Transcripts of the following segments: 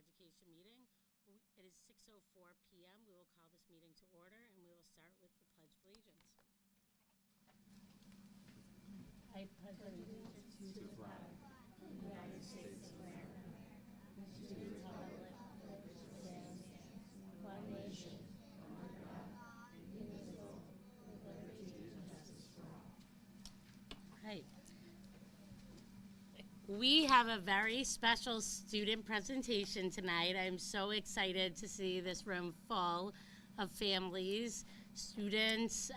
Education meeting. It is 6:04 p.m. We will call this meeting to order, and we will start with the Pledge of Allegiance. I pledge allegiance to the flag of the United States of America, and to the republic for which it stands, one nation, under God, indivisible, with liberty and justice for all. Right. We have a very special student presentation tonight. I'm so excited to see this room full of families, students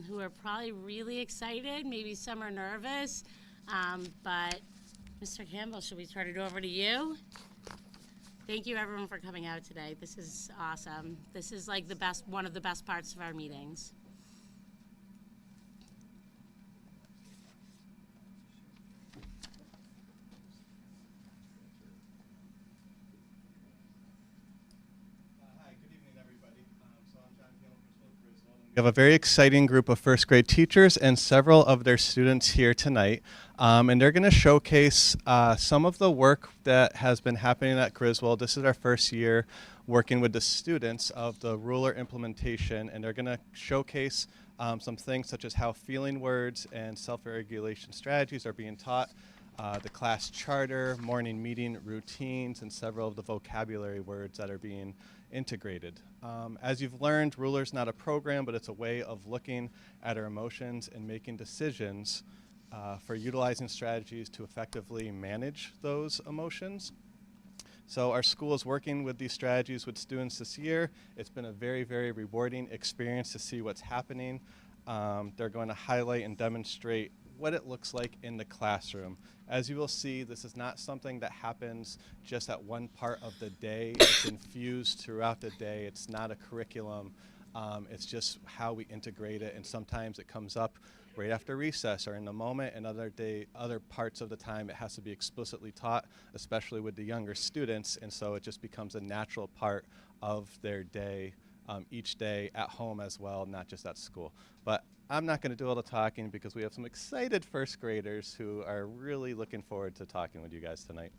who are probably really excited. Maybe some are nervous, but Mr. Campbell, should we turn it over to you? Thank you everyone for coming out today. This is awesome. This is like one of the best parts of our meetings. We have a very exciting group of first grade teachers and several of their students here tonight. And they're going to showcase some of the work that has been happening at Griswold. This is our first year working with the students of the ruler implementation, and they're going to showcase some things such as how feeling words and self-regulation strategies are being taught, the class charter, morning meeting routines, and several of the vocabulary words that are being integrated. As you've learned, Ruler's not a program, but it's a way of looking at our emotions and making decisions for utilizing strategies to effectively manage those emotions. So our school is working with these strategies with students this year. It's been a very, very rewarding experience to see what's happening. They're going to highlight and demonstrate what it looks like in the classroom. As you will see, this is not something that happens just at one part of the day. It's infused throughout the day. It's not a curriculum. It's just how we integrate it, and sometimes it comes up right after recess or in the moment, and other parts of the time it has to be explicitly taught, especially with the younger students, and so it just becomes a natural part of their day, each day at home as well, not just at school. But I'm not going to do all the talking because we have some excited first graders who are really looking forward to talking with you guys tonight.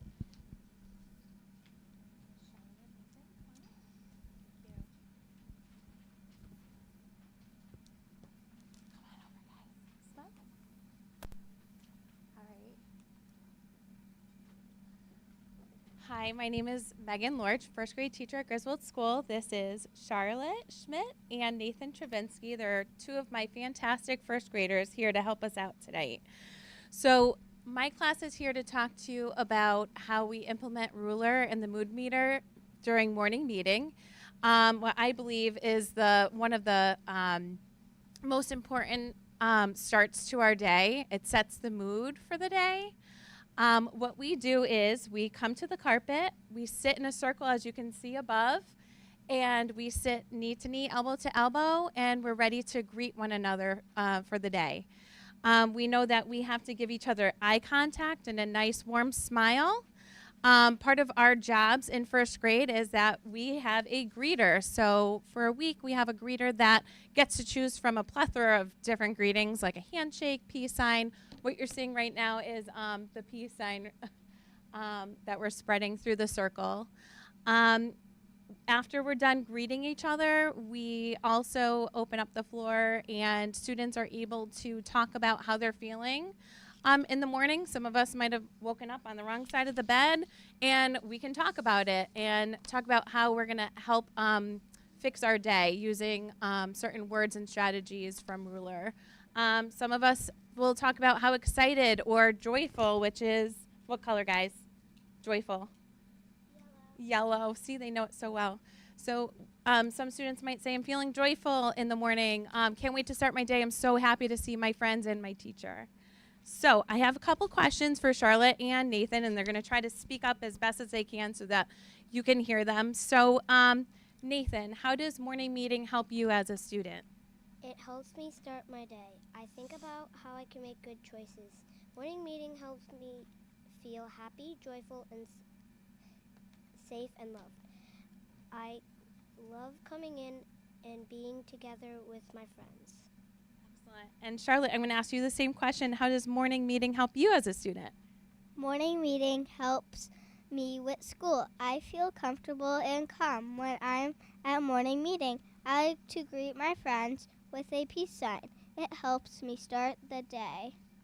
Hi, my name is Megan Lorch, first grade teacher at Griswold School. This is Charlotte Schmidt and Nathan Travinsky. They're two of my fantastic first graders here to help us out tonight. So my class is here to talk to you about how we implement Ruler and the mood meter during morning meeting. What I believe is one of the most important starts to our day. It sets the mood for the day. What we do is we come to the carpet, we sit in a circle as you can see above, and we sit knee to knee, elbow to elbow, and we're ready to greet one another for the day. We know that we have to give each other eye contact and a nice warm smile. Part of our jobs in first grade is that we have a greeter. So for a week, we have a greeter that gets to choose from a plethora of different greetings, like a handshake, peace sign. What you're seeing right now is the peace sign that we're spreading through the circle. After we're done greeting each other, we also open up the floor and students are able to talk about how they're feeling. In the morning, some of us might have woken up on the wrong side of the bed, and we can talk about it and talk about how we're going to help fix our day using certain words and strategies from Ruler. Some of us will talk about how excited or joyful, which is, what color, guys? Joyful. Yellow. See, they know it so well. So some students might say, I'm feeling joyful in the morning. Can't wait to start my day. I'm so happy to see my friends and my teacher. So I have a couple questions for Charlotte and Nathan, and they're going to try to speak up as best as they can so that you can hear them. So Nathan, how does morning meeting help you as a student? It helps me start my day. I think about how I can make good choices. Morning meeting helps me feel happy, joyful, and safe and loved. I love coming in and being together with my friends. Excellent. And Charlotte, I'm going to ask you the same question. How does morning meeting help you as a student? Morning meeting helps me with school. I feel comfortable and calm when I'm at morning meeting. I like to greet my friends with a peace sign. It helps me start the day.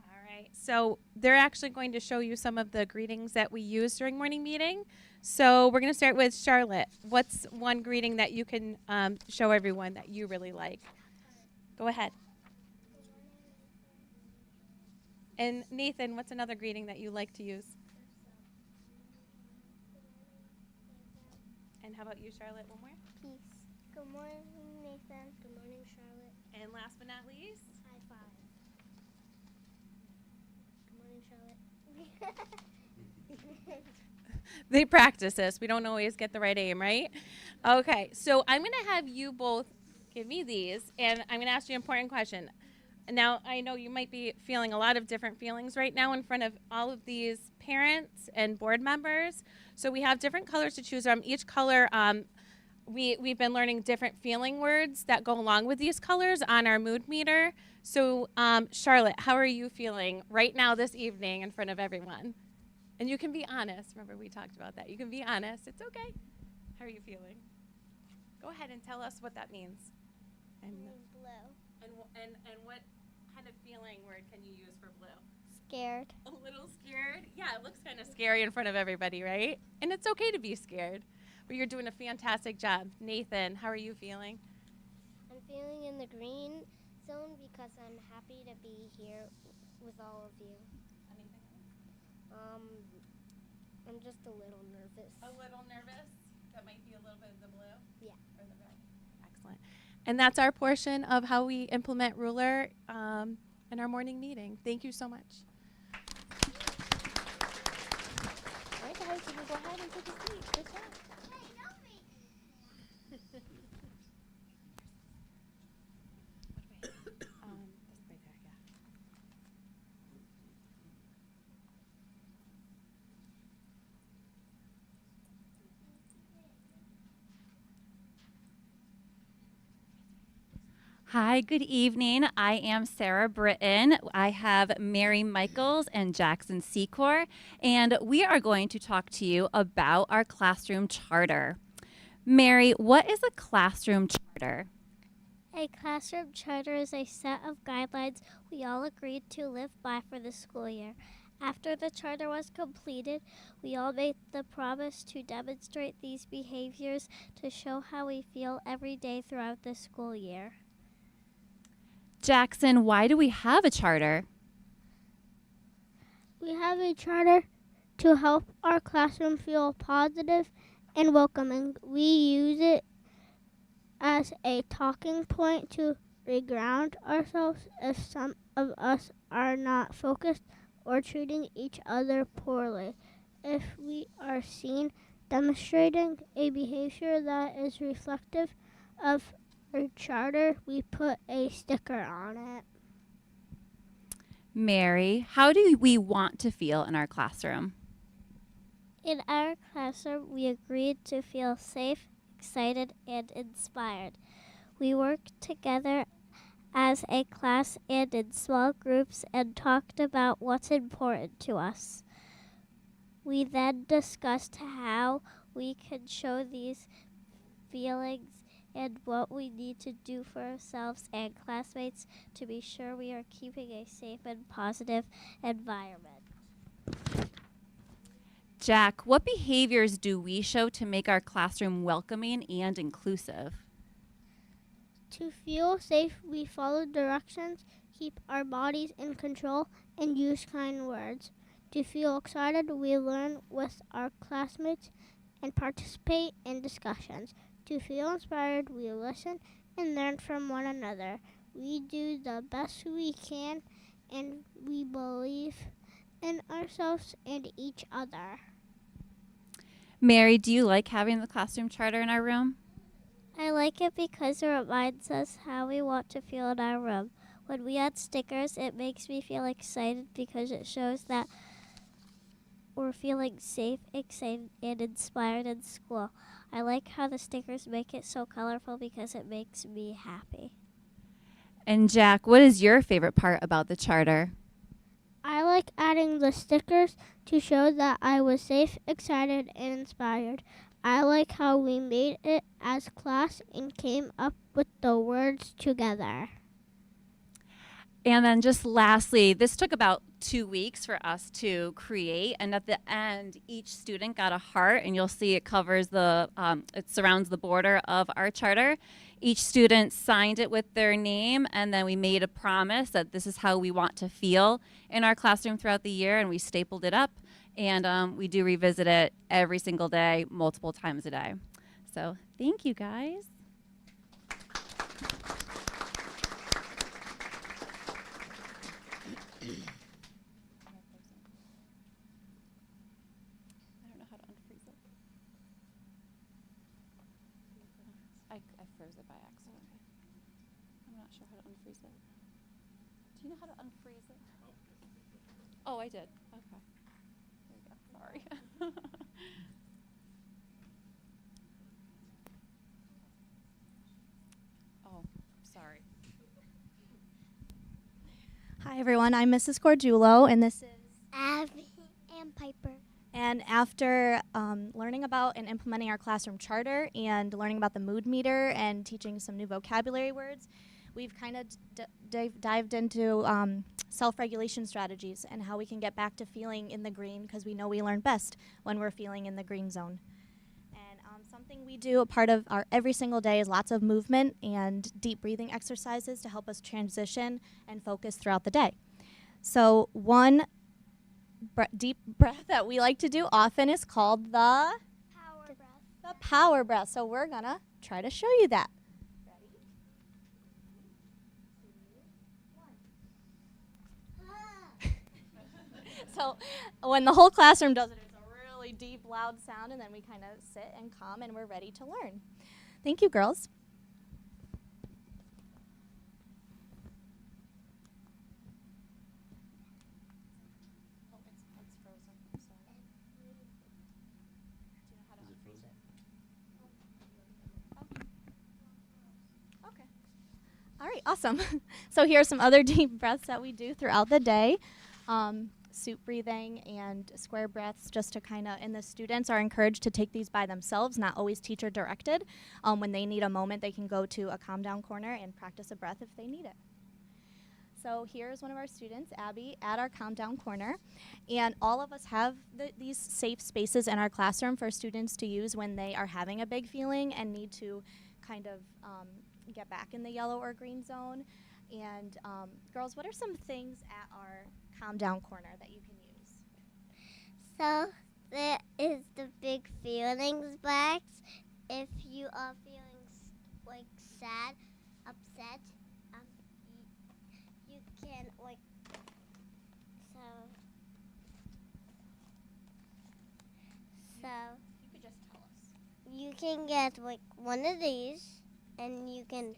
All right. So they're actually going to show you some of the greetings that we use during morning meeting. So we're going to start with Charlotte. What's one greeting that you can show everyone that you really like? Go ahead. And Nathan, what's another greeting that you like to use? And how about you, Charlotte? One more. Peace. Good morning, Nathan. Good morning, Charlotte. And last but not least, High five. Good morning, Charlotte. they practice this. We don't always get the right aim, right? Okay, so I'm going to have you both give me these, and I'm going to ask you an important question. Now, I know you might be feeling a lot of different feelings right now in front of all of these parents and board members. So we have different colors to choose from. Each color, we've been learning different feeling words that go along with these colors on our mood meter. So, Charlotte, how are you feeling right now this evening in front of everyone? And you can be honest. Remember, we talked about that. You can be honest. It's okay. How are you feeling? Go ahead and tell us what that means. And Blue. and what kind of feeling word can you use for blue? Scared. A little scared? Yeah, it looks kind of scary in front of everybody, right? And it's okay to be scared. But you're doing a fantastic job. Nathan, how are you feeling? I'm feeling in the green zone because I'm happy to be here with all of you. Anything else? I'm just a little nervous. A little nervous? That might be a little bit of the blue? Yeah. Or the red? Excellent. And that's our portion of how we implement Ruler in our morning meeting. Thank you so much. All right, guys, you can go ahead and take a seat. Good job. Just right there, yeah. Hi, good evening. I am Sarah Britton. I have Mary Michaels and Jackson Secor, and we are going to talk to you about our classroom charter. Mary, what is a classroom charter? A classroom charter is a set of guidelines we all agreed to live by for the school year. After the charter was completed, we all made the promise to demonstrate these behaviors to show how we feel every day throughout the school year. Jackson, why do we have a charter? We have a charter to help our classroom feel positive and welcoming. We use it as a talking point to reground ourselves if some of us are not focused or treating each other poorly. If we are seen demonstrating a behavior that is reflective of our charter, we put a sticker on it. Mary, how do we want to feel in our classroom? In our classroom, we agreed to feel safe, excited, and inspired. We worked together as a class and in small groups and talked about what's important to us. We then discussed how we can show these feelings and what we need to do for ourselves and classmates to be sure we are keeping a safe and positive environment. Jack, what behaviors do we show to make our classroom welcoming and inclusive? To feel safe, we follow directions, keep our bodies in control, and use kind words. To feel excited, we learn with our classmates and participate in discussions. To feel inspired, we listen and learn from one another. We do the best we can, and we believe in ourselves and each other. Mary, do you like having the classroom charter in our room? I like it because it reminds us how we want to feel in our room. When we add stickers, it makes me feel excited because it shows that we're feeling safe, excited, and inspired in school. I like how the stickers make it so colorful because it makes me happy. And Jack, what is your favorite part about the charter? I like adding the stickers to show that I was safe, excited, and inspired. I like how we made it as class and came up with the words together. And then just lastly, this took about 2 weeks for us to create. And at the end, each student got a heart, and you'll see it covers it surrounds the border of our charter. Each student signed it with their name, and then we made a promise that this is how we want to feel in our classroom throughout the year, and we stapled it up. And we do revisit it every single day, multiple times a day. So thank you, guys. I don't know how to unfreeze it. I froze it by accident. I'm not sure how to unfreeze it. Do you know how to unfreeze it? Oh, I did. Okay. There you go. Sorry. Oh, sorry. Hi everyone, I'm Mrs. Cordulo, and this is. Abby and Piper. And after learning about and implementing our classroom charter and learning about the mood meter and teaching some new vocabulary words, we've kind of dived into self-regulation strategies and how we can get back to feeling in the green, because we know we learn best when we're feeling in the green zone. And something we do a part of our every single day is lots of movement and deep breathing exercises to help us transition and focus throughout the day. So one deep breath that we like to do often is called the Power breath. power breath. So we're gonna try to show you that. Ready? 3, 2, 1. So when the whole classroom does it, it's a really deep, loud sound, and then we kind of sit and calm, and we're ready to learn. Thank you, girls. Okay. All right, awesome. So here are some other deep breaths that we do throughout the day. Soup breathing and square breaths, just to kind of, and the students are encouraged to take these by themselves, not always teacher directed. When they need a moment, they can go to a calm down corner and practice a breath if they need it. So here's one of our students, Abby, at our calm down corner. And all of us have these safe spaces in our classroom for students to use when they are having a big feeling and need to kind of get back in the yellow or green zone. And girls, what are some things at our calm down corner that you can use? So there is the big feelings box. If you are feeling like sad, upset, you can like You could just tell us. you can get like one of these, and you can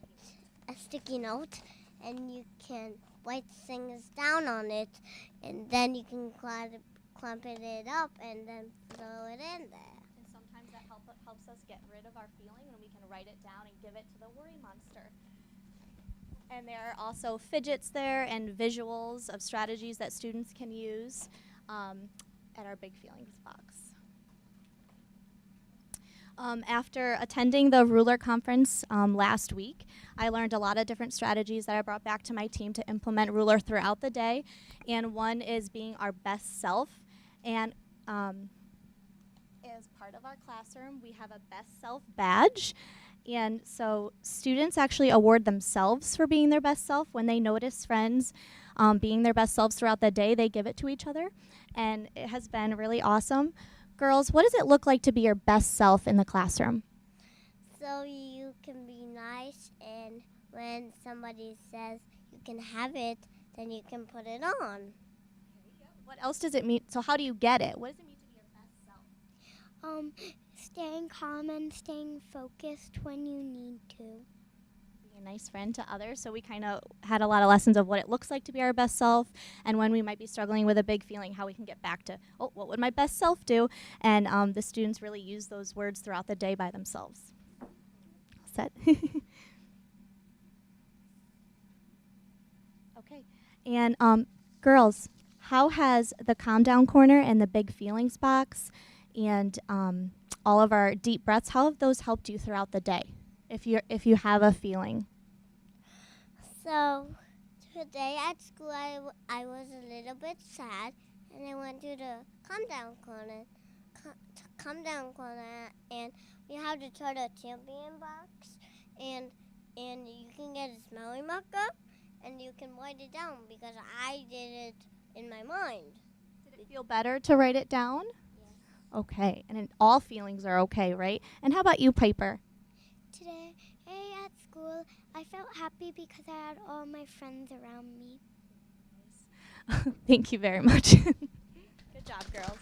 a sticky note, and you can write things down on it, and then you can clamp it up and then throw it in there. And sometimes that helps us get rid of our feeling when we can write it down and give it to the worry monster. And there are also fidgets there and visuals of strategies that students can use at our big feelings box. After attending the Ruler Conference last week, I learned a lot of different strategies that I brought back to my team to implement Ruler throughout the day. And one is being our best self. And as part of our classroom, we have a best self badge. And so students actually award themselves for being their best self. When they notice friends being their best selves throughout the day, they give it to each other. And it has been really awesome. Girls, what does it look like to be your best self in the classroom? So you can be nice, and when somebody says you can have it, then you can put it on. What else does it mean? So how do you get it? What does it mean to be your best self? Staying calm and staying focused when you need to. Be a nice friend to others. So we kind of had a lot of lessons of what it looks like to be our best self, and when we might be struggling with a big feeling, how we can get back to, oh, what would my best self do? And the students really use those words throughout the day by themselves. Set. Okay. And girls, how has the calm down corner and the big feelings box and all of our deep breaths, how have those helped you throughout the day if you have a feeling? So today at school, I was a little bit sad, and I went to the calm down corner, and we have the Turtle Champion box, and you can get a smelly marker, and you can write it down because I did it in my mind. Did it feel better to write it down? Yes. Okay, and all feelings are okay, right? And how about you, Piper? Today at school, I felt happy because I had all my friends around me. Thank you very much. Good job, girls.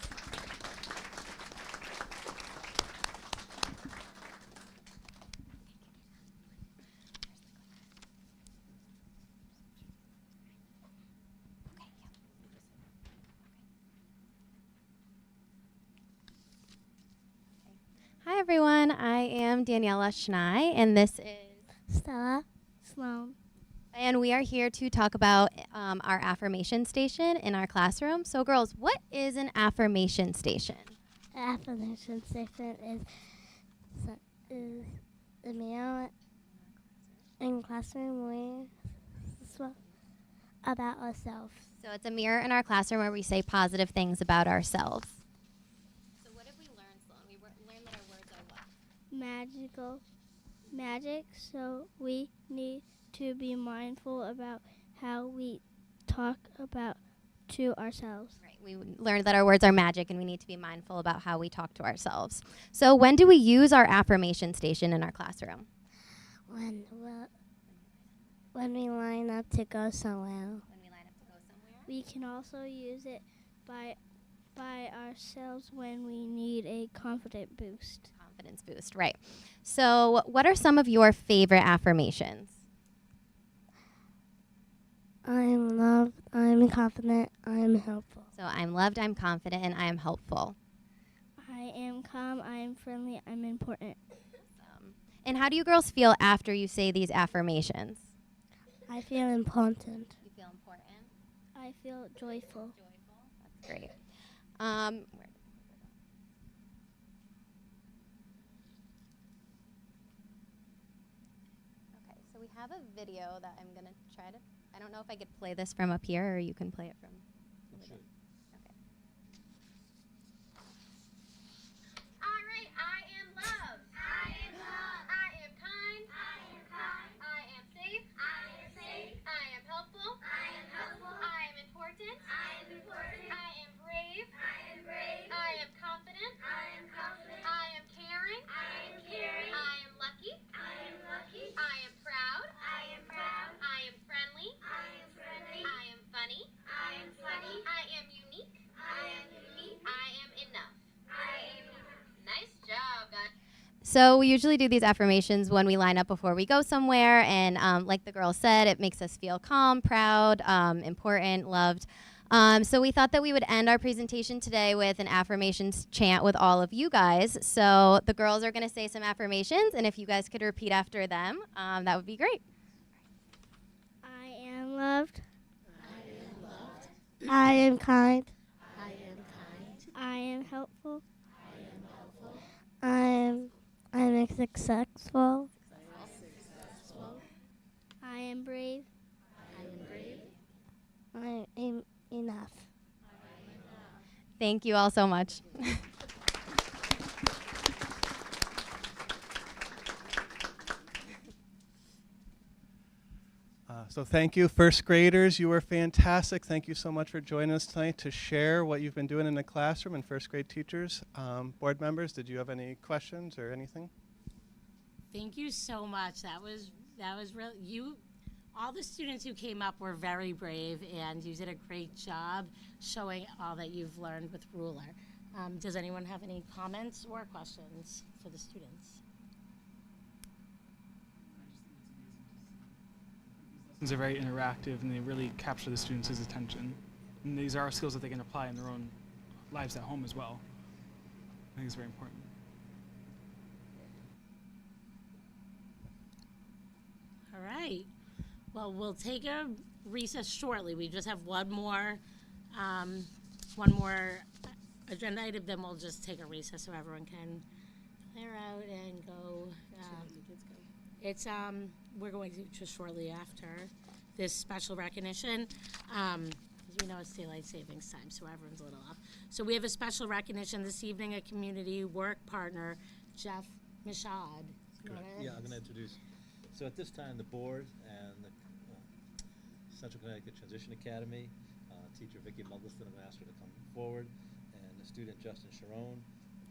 Hi everyone, I am Daniela Schnei, and this is Stella Sloan. and we are here to talk about our affirmation station in our classroom. So girls, what is an affirmation station? Affirmation statement is the meal in classroom we about ourselves. So it's a mirror in our classroom where we say positive things about ourselves. So what have we learned, Sloan? We learned that our words are what? Magic, so we need to be mindful about how we talk about to ourselves. Right. We learned that our words are magic and we need to be mindful about how we talk to ourselves. So when do we use our affirmation station in our classroom? When we line up to go somewhere. When we line up to go somewhere? We can also use it by ourselves when we need a confident boost. Confidence boost, right. So what are some of your favorite affirmations? I'm loved, I'm confident, I'm helpful. So I'm loved, I'm confident, and I am helpful. I am calm, I am friendly, I'm important. And how do you girls feel after you say these affirmations? I feel important. You feel important? I feel joyful. That's great. Okay, so we have a video that I'm going to try to, I don't know if I could play this from up here or you can play it from over there. Okay. All right, I am loved. I am loved. I am kind. I am kind. I am safe. I am safe. I am helpful. I am helpful. I am important. I am important. I am brave. I am brave. I am confident. I am confident. I am caring. I am caring. I am lucky. I am lucky. I am proud. I am proud. I am friendly. I am friendly. I am funny. I am funny. I am unique. I am unique. I am enough. I am enough. Nice job, guys. So we usually do these affirmations when we line up before we go somewhere, and like the girl said, it makes us feel calm, proud, important, loved. So we thought that we would end our presentation today with an affirmations chant with all of you guys. So the girls are going to say some affirmations, and if you guys could repeat after them, that would be great. I am loved. I am kind. I am helpful. I'm successful. I am brave. I am enough. Thank you all so much. So thank you, first graders. You were fantastic. Thank you so much for joining us tonight to share what you've been doing in the classroom, and first grade teachers. Board members, did you have any questions or anything? Thank you so much. That was really all the students who came up were very brave, and you did a great job showing all that you've learned with Ruler. Does anyone have any comments or questions for the students? Lessons are very interactive and they really capture the students' attention. And these are skills that they can apply in their own lives at home as well. I think it's very important. All right. Well, we'll take a recess shortly. We just have one more One more agenda item, then we'll just take a recess so everyone can clear out and go. It's we're going to just shortly after this special recognition. As we know, it's daylight savings time, so everyone's a little off. So we have a special recognition this evening, a community work partner, Jeff Michaud. Correct. Yeah, I'm going to introduce. So at this time, the board and the Central Connecticut Transition Academy, teacher Vicki Muggleston, I'm going to ask her to come forward, and the student Justin Sharon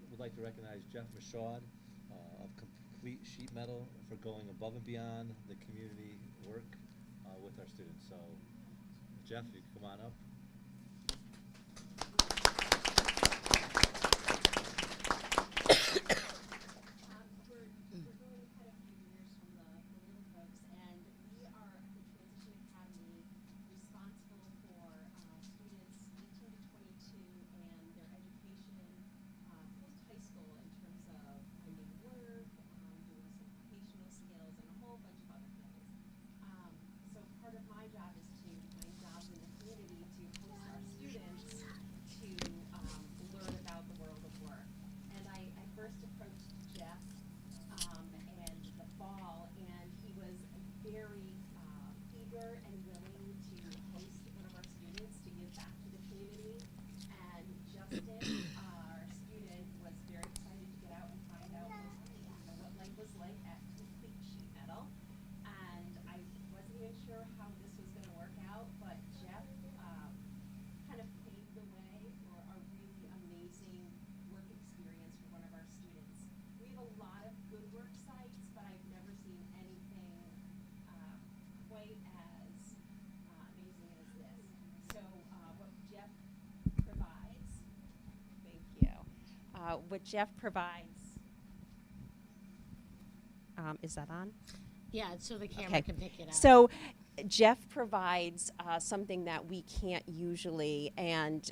would like to recognize Jeff Michaud of Complete Sheet Metal for going above and beyond the community work with our students. So, Jeff, you can come on up. What Jeff provides, is that on? Yeah, so the camera Okay. can pick it up. So Jeff provides something that we can't usually, and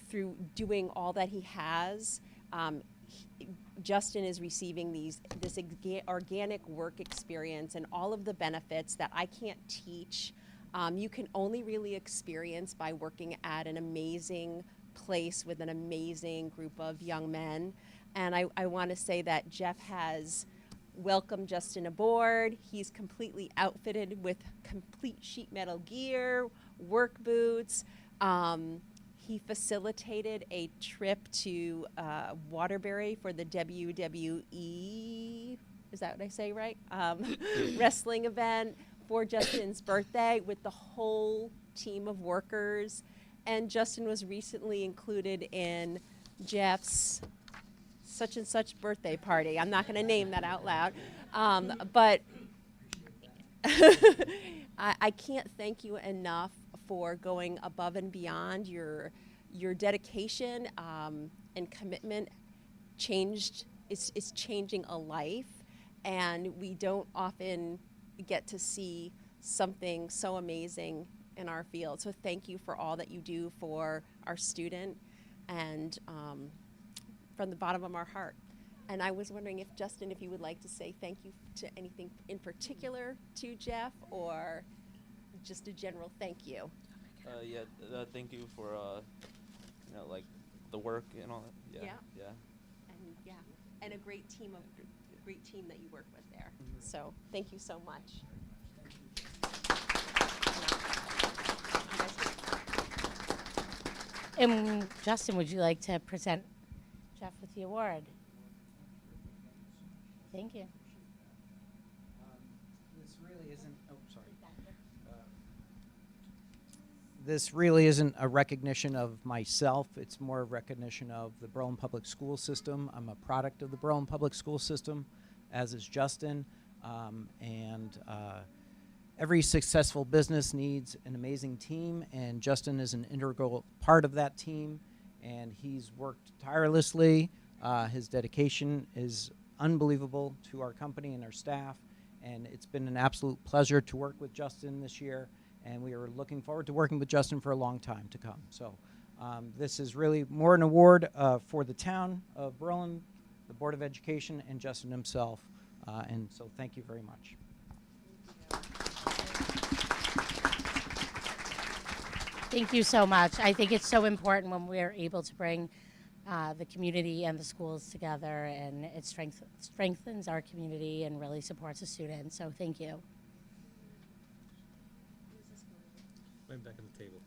through doing all that he has, Justin is receiving this organic work experience and all of the benefits that I can't teach. You can only really experience by working at an amazing place with an amazing group of young men. And I want to say that Jeff has welcomed Justin aboard. He's completely outfitted with complete sheet metal gear, work boots. He facilitated a trip to Waterbury for the WWE, is that what I say right? Wrestling event for Justin's birthday with the whole team of workers. And Justin was recently included in Jeff's such and such birthday party. I'm not going to name that out loud. But I can't thank you enough for going above and beyond. Your dedication and commitment is changing a life. And we don't often get to see something so amazing in our field. So thank you for all that you do for our student, and from the bottom of our heart. And I was wondering if, Justin, if you would like to say thank you to anything in particular to Jeff, or just a general thank you. Thank you for like the work and all that. And a great team that you work with there. So thank you so much. And Justin, would you like to present Jeff with the award? Thank you. This really isn't. Oh, sorry. This really isn't a recognition of myself. It's more a recognition of the Berlin Public School System. I'm a product of the Berlin Public School System, as is Justin, and every successful business needs an amazing team, and Justin is an integral part of that team, and he's worked tirelessly. His dedication is unbelievable to our company and our staff, and it's been an absolute pleasure to work with Justin this year, and we are looking forward to working with Justin for a long time to come. So this is really more an award for the town of Berlin, the Board of Education, and Justin himself, and so thank you very much. Thank you so much. I think it's so important when we're able to bring the community and the schools together, and it strengthens our community and really supports the students. So thank you. Right back on the table.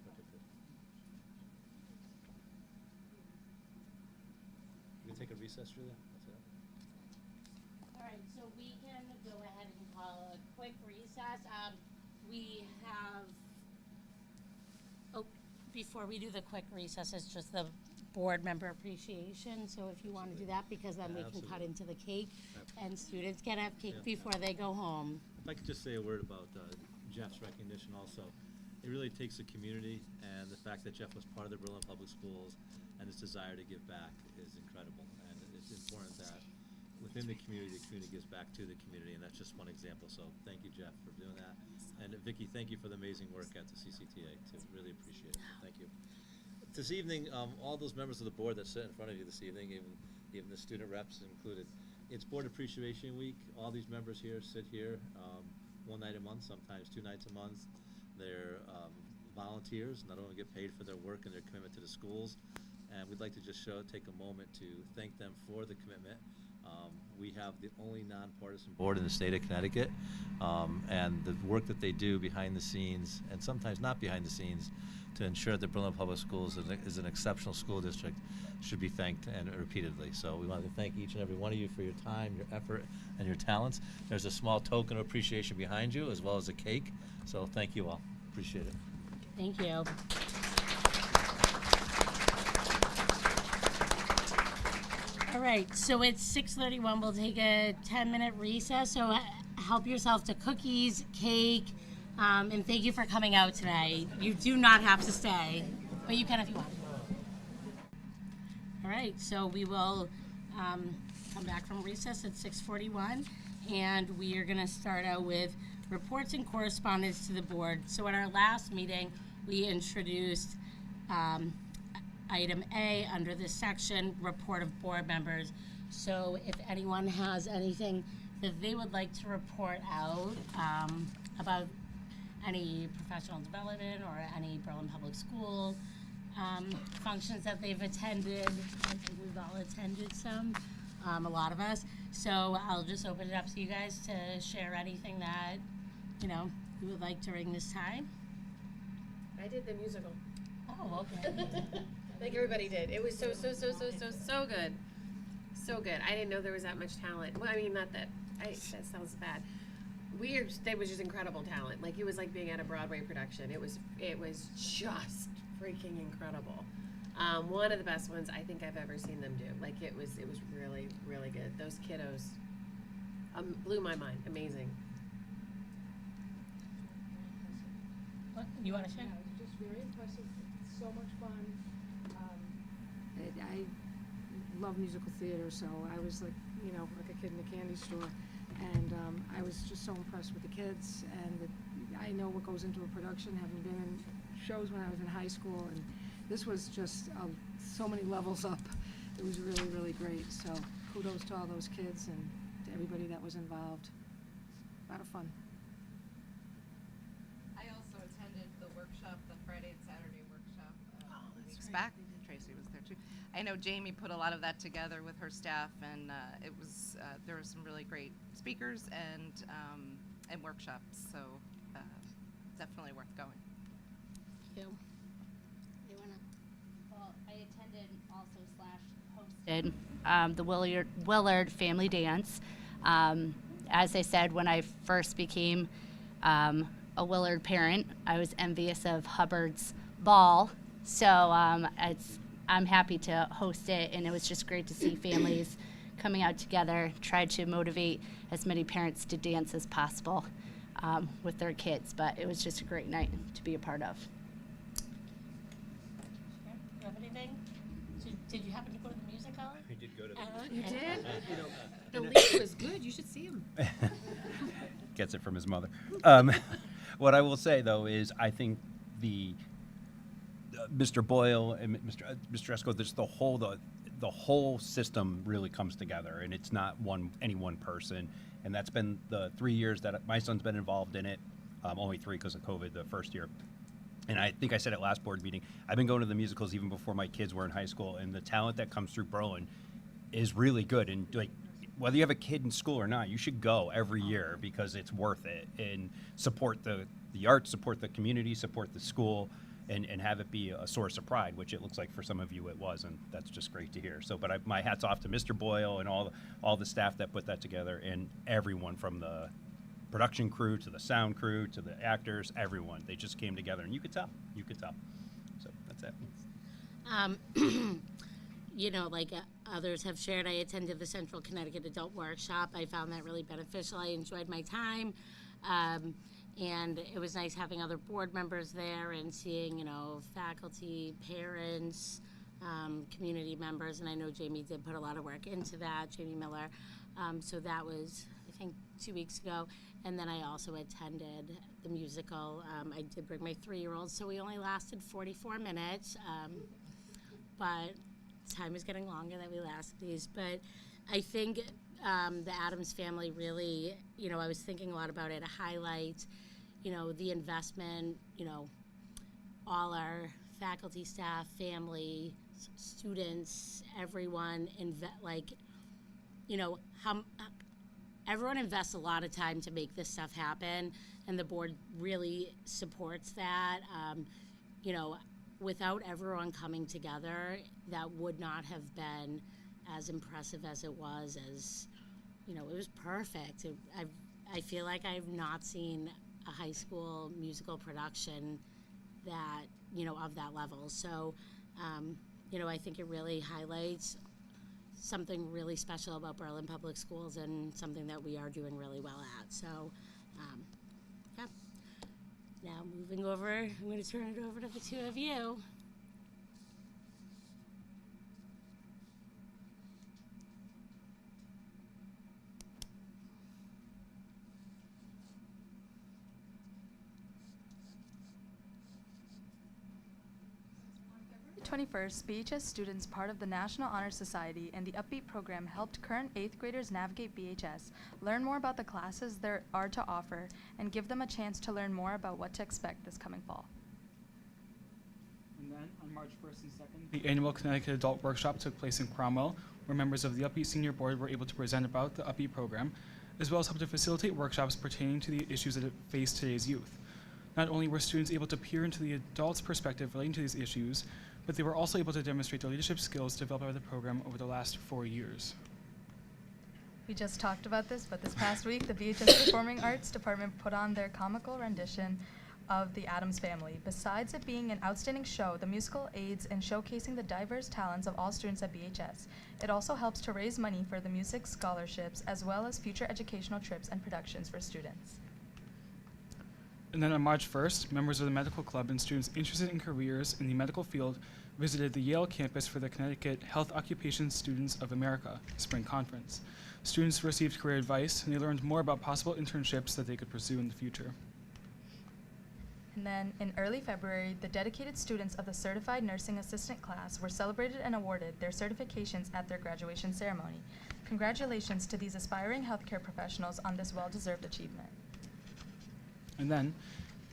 You can take a recess, Julia? That's it. All right, so we can go ahead and call a quick recess. We have, before we do the quick recess, it's just the board member appreciation. So if you want to do that, because then we can cut Absolutely. into the cake and students can have cake before they go home. If I could just say a word about Jeff's recognition also. It really takes the community, and the fact that Jeff was part of the Berlin Public Schools and his desire to give back is incredible. And it's important that within the community gives back to the community, and that's just one example. So thank you, Jeff, for doing that. And Vicki, thank you for the amazing work at the CCTA, too. Really appreciate it. Thank you. This evening, all those members of the board that sit in front of you this evening, even the student reps included, it's Board Appreciation Week. All these members here sit here one night a month, sometimes 2 nights a month. They're volunteers, not only get paid for their work and their commitment to the schools, and we'd like to just take a moment to thank them for the commitment. We have the only nonpartisan board in the state of Connecticut, and the work that they do behind the scenes, and sometimes not behind the scenes, to ensure that Berlin Public Schools is an exceptional school district should be thanked and repeatedly. So we want to thank each and every one of you for your time, your effort, and your talents. There's a small token of appreciation behind you, as well as a cake. So thank you all. Appreciate it. Thank you. All right, so it's 6:31. We'll take a 10-minute recess. So help yourself to cookies, cake, and thank you for coming out today. You do not have to stay, but you can if you want. All right, so we will come back from recess at 6:41, and we are going to start out with reports and correspondence to the board. So at our last meeting, we introduced item A under this section, report of board members. So if anyone has anything that they would like to report out about any professional development or any Berlin Public School functions that they've attended. I think we've all attended some, a lot of us. So I'll just open it up to you guys to share anything that, you would like during this time. I did the musical. Oh, okay. Like everybody did. It was so good. So good. I didn't know there was that much talent. Well, I mean, not that, that sounds bad. They was just incredible talent. Like, it was like being at a Broadway production. It was just freaking incredible. One of the best ones I think I've ever seen them do. Like, it was really, really good. Those kiddos blew my mind. Amazing. What, you want to share? Yeah, it was just very impressive. So much fun. I love musical theater, so I was like a kid in a candy store. And I was just so impressed with the kids, and I know what goes into a production, having been in shows when I was in high school, and this was just so many levels up. It was really, really great. So kudos to all those kids and to everybody that was involved. A lot of fun. I also attended the workshop, the Friday and Saturday workshop weeks back. Tracy was there too. I know Jamie put a lot of that together with her staff, and it was there were some really great speakers and workshops. So definitely worth going. Thank you. Well, I attended also / hosted the Willard Family Dance. As I said, when I first became a Willard parent, I was envious of Hubbard's ball. So I'm happy to host it, and it was just great to see families coming out together, try to motivate as many parents to dance as possible with their kids. But it was just a great night to be a part of. You have anything? Did you happen to go to the musical? I did go to You did? The and lead was good. You should see him. Gets it from his mother. What I will say, though, is I think the Mr. Boyle and Mr. Esco, the whole system really comes together, and it's not any one person. And that's been the 3 years that my son's been involved in it. Only 3 because of COVID the first year. and I think I said it last board meeting, I've been going to the musicals even before my kids were in high school, and the talent that comes through Berlin is really good. And like, whether you have a kid in school or not, you should go every year because it's worth it, and support the arts, support the community, support the school, and have it be a source of pride, which it looks like for some of you it was, and that's just great to hear. So, but my hat's off to Mr. Boyle and all the staff that put that together, and everyone from the production crew to the sound crew to the actors, everyone. They just came together, and you could tell. So that's it. You know, like others have shared, I attended the Central Connecticut Adult Workshop. I found that really beneficial. I enjoyed my time. And it was nice having other board members there and seeing, you know, faculty, parents, community members. And I know Jamie did put a lot of work into that, Jamie Miller. So that was, I think, 2 weeks ago. And then I also attended the musical. I did bring my 3-year-old, so we only lasted 44 minutes. But time is getting longer that we last these. But I think the Addams Family really, you know, I was thinking a lot about it, a highlight, you know, the investment, you know, all our faculty, staff, family, students, everyone, like, you know, everyone invests a lot of time to make this stuff happen, and the board really supports that. You know, without everyone coming together, that would not have been as impressive as it was. As you know, it was perfect. I feel like I've not seen a high school musical production that, you know, of that level. So, you know, I think it really highlights something really special about Berlin Public Schools and something that we are doing really well at. So, yeah. Now moving over, I'm going to turn it over to the two of you. On February 21st, BHS students part of the National Honor Society and the Upbeat program helped current 8th graders navigate BHS, learn more about the classes there are to offer, and give them a chance to learn more about what to expect this coming fall. And then on March 1st and 2nd, the annual Connecticut Adult Workshop took place in Cromwell, where members of the Upbeat Senior Board were able to present about the Upbeat program, as well as help to facilitate workshops pertaining to the issues that face today's youth. Not only were students able to peer into the adults' perspective relating to these issues, but they were also able to demonstrate the leadership skills developed by the program over the last 4 years. We just talked about this, but this past week, the BHS Performing Arts Department put on their comical rendition of The Addams Family. Besides it being an outstanding show, the musical aids in showcasing the diverse talents of all students at BHS. It also helps to raise money for the music scholarships, as well as future educational trips and productions for students. And then on March 1st, members of the medical club and students interested in careers in the medical field visited the Yale campus for the Connecticut Health Occupation Students of America Spring Conference. Students received career advice, and they learned more about possible internships that they could pursue in the future. And then in early February, the dedicated students of the Certified Nursing Assistant class were celebrated and awarded their certifications at their graduation ceremony. Congratulations to these aspiring healthcare professionals on this well-deserved achievement. And then,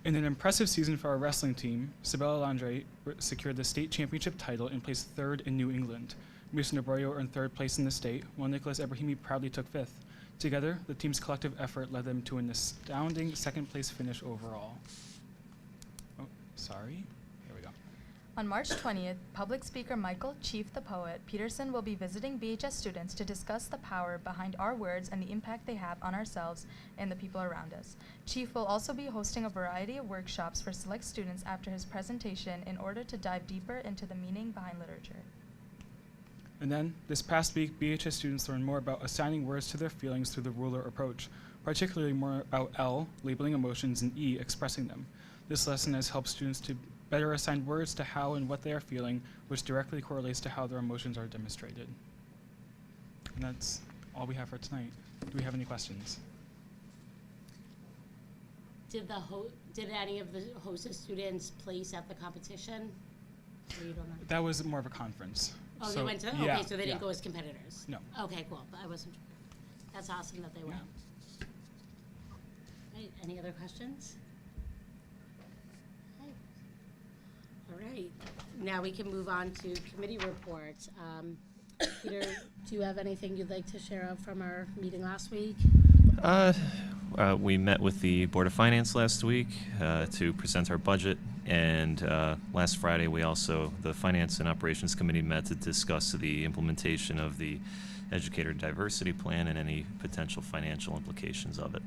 in an impressive season for our wrestling team, Sabella Landre secured the state championship title and placed 3rd in New England. Mason Arroyo earned 3rd place in the state, while Nicholas Ebrahimi proudly took 5th. Together, the team's collective effort led them to an astounding 2nd place finish overall. Oh, sorry. Here we go. On March 20th, public speaker Michael Chief the Poet Peterson will be visiting BHS students to discuss the power behind our words and the impact they have on ourselves and the people around us. Chief will also be hosting a variety of workshops for select students after his presentation in order to dive deeper into the meaning behind literature. And then, this past week, BHS students learned more about assigning words to their feelings through the ruler approach, particularly more about L, labeling emotions, and E, expressing them. This lesson has helped students to better assign words to how and what they are feeling, which directly correlates to how their emotions are demonstrated. And that's all we have for tonight. Do we have any questions? Did any of the hostess students place at the competition? Or you don't know? That was more of a conference. Oh, So, they went to, yeah, okay, so they didn't yeah. go as competitors? No. Okay, cool, but I wasn't sure. That's awesome that they went. Right, any other questions? Okay. All right, now we can move on to committee reports. Peter, do you have anything you'd like to share from our meeting last week? We met with the Board of Finance last week to present our budget, and last Friday the Finance and Operations Committee met to discuss the implementation of the Educator Diversity Plan and any potential financial implications of it.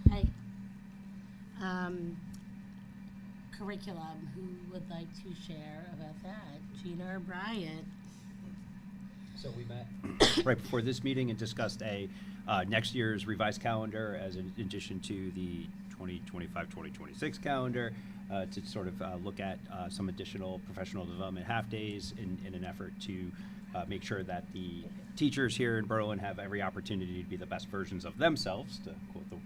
Okay. Curriculum, who would like to share about that? Gina or Brian? So we met right before this meeting and discussed a next year's revised calendar as an addition to the 2025-2026 calendar to sort of look at some additional professional development half-days in an effort to make sure that the teachers here in Berlin have every opportunity to be the best versions of themselves, to quote the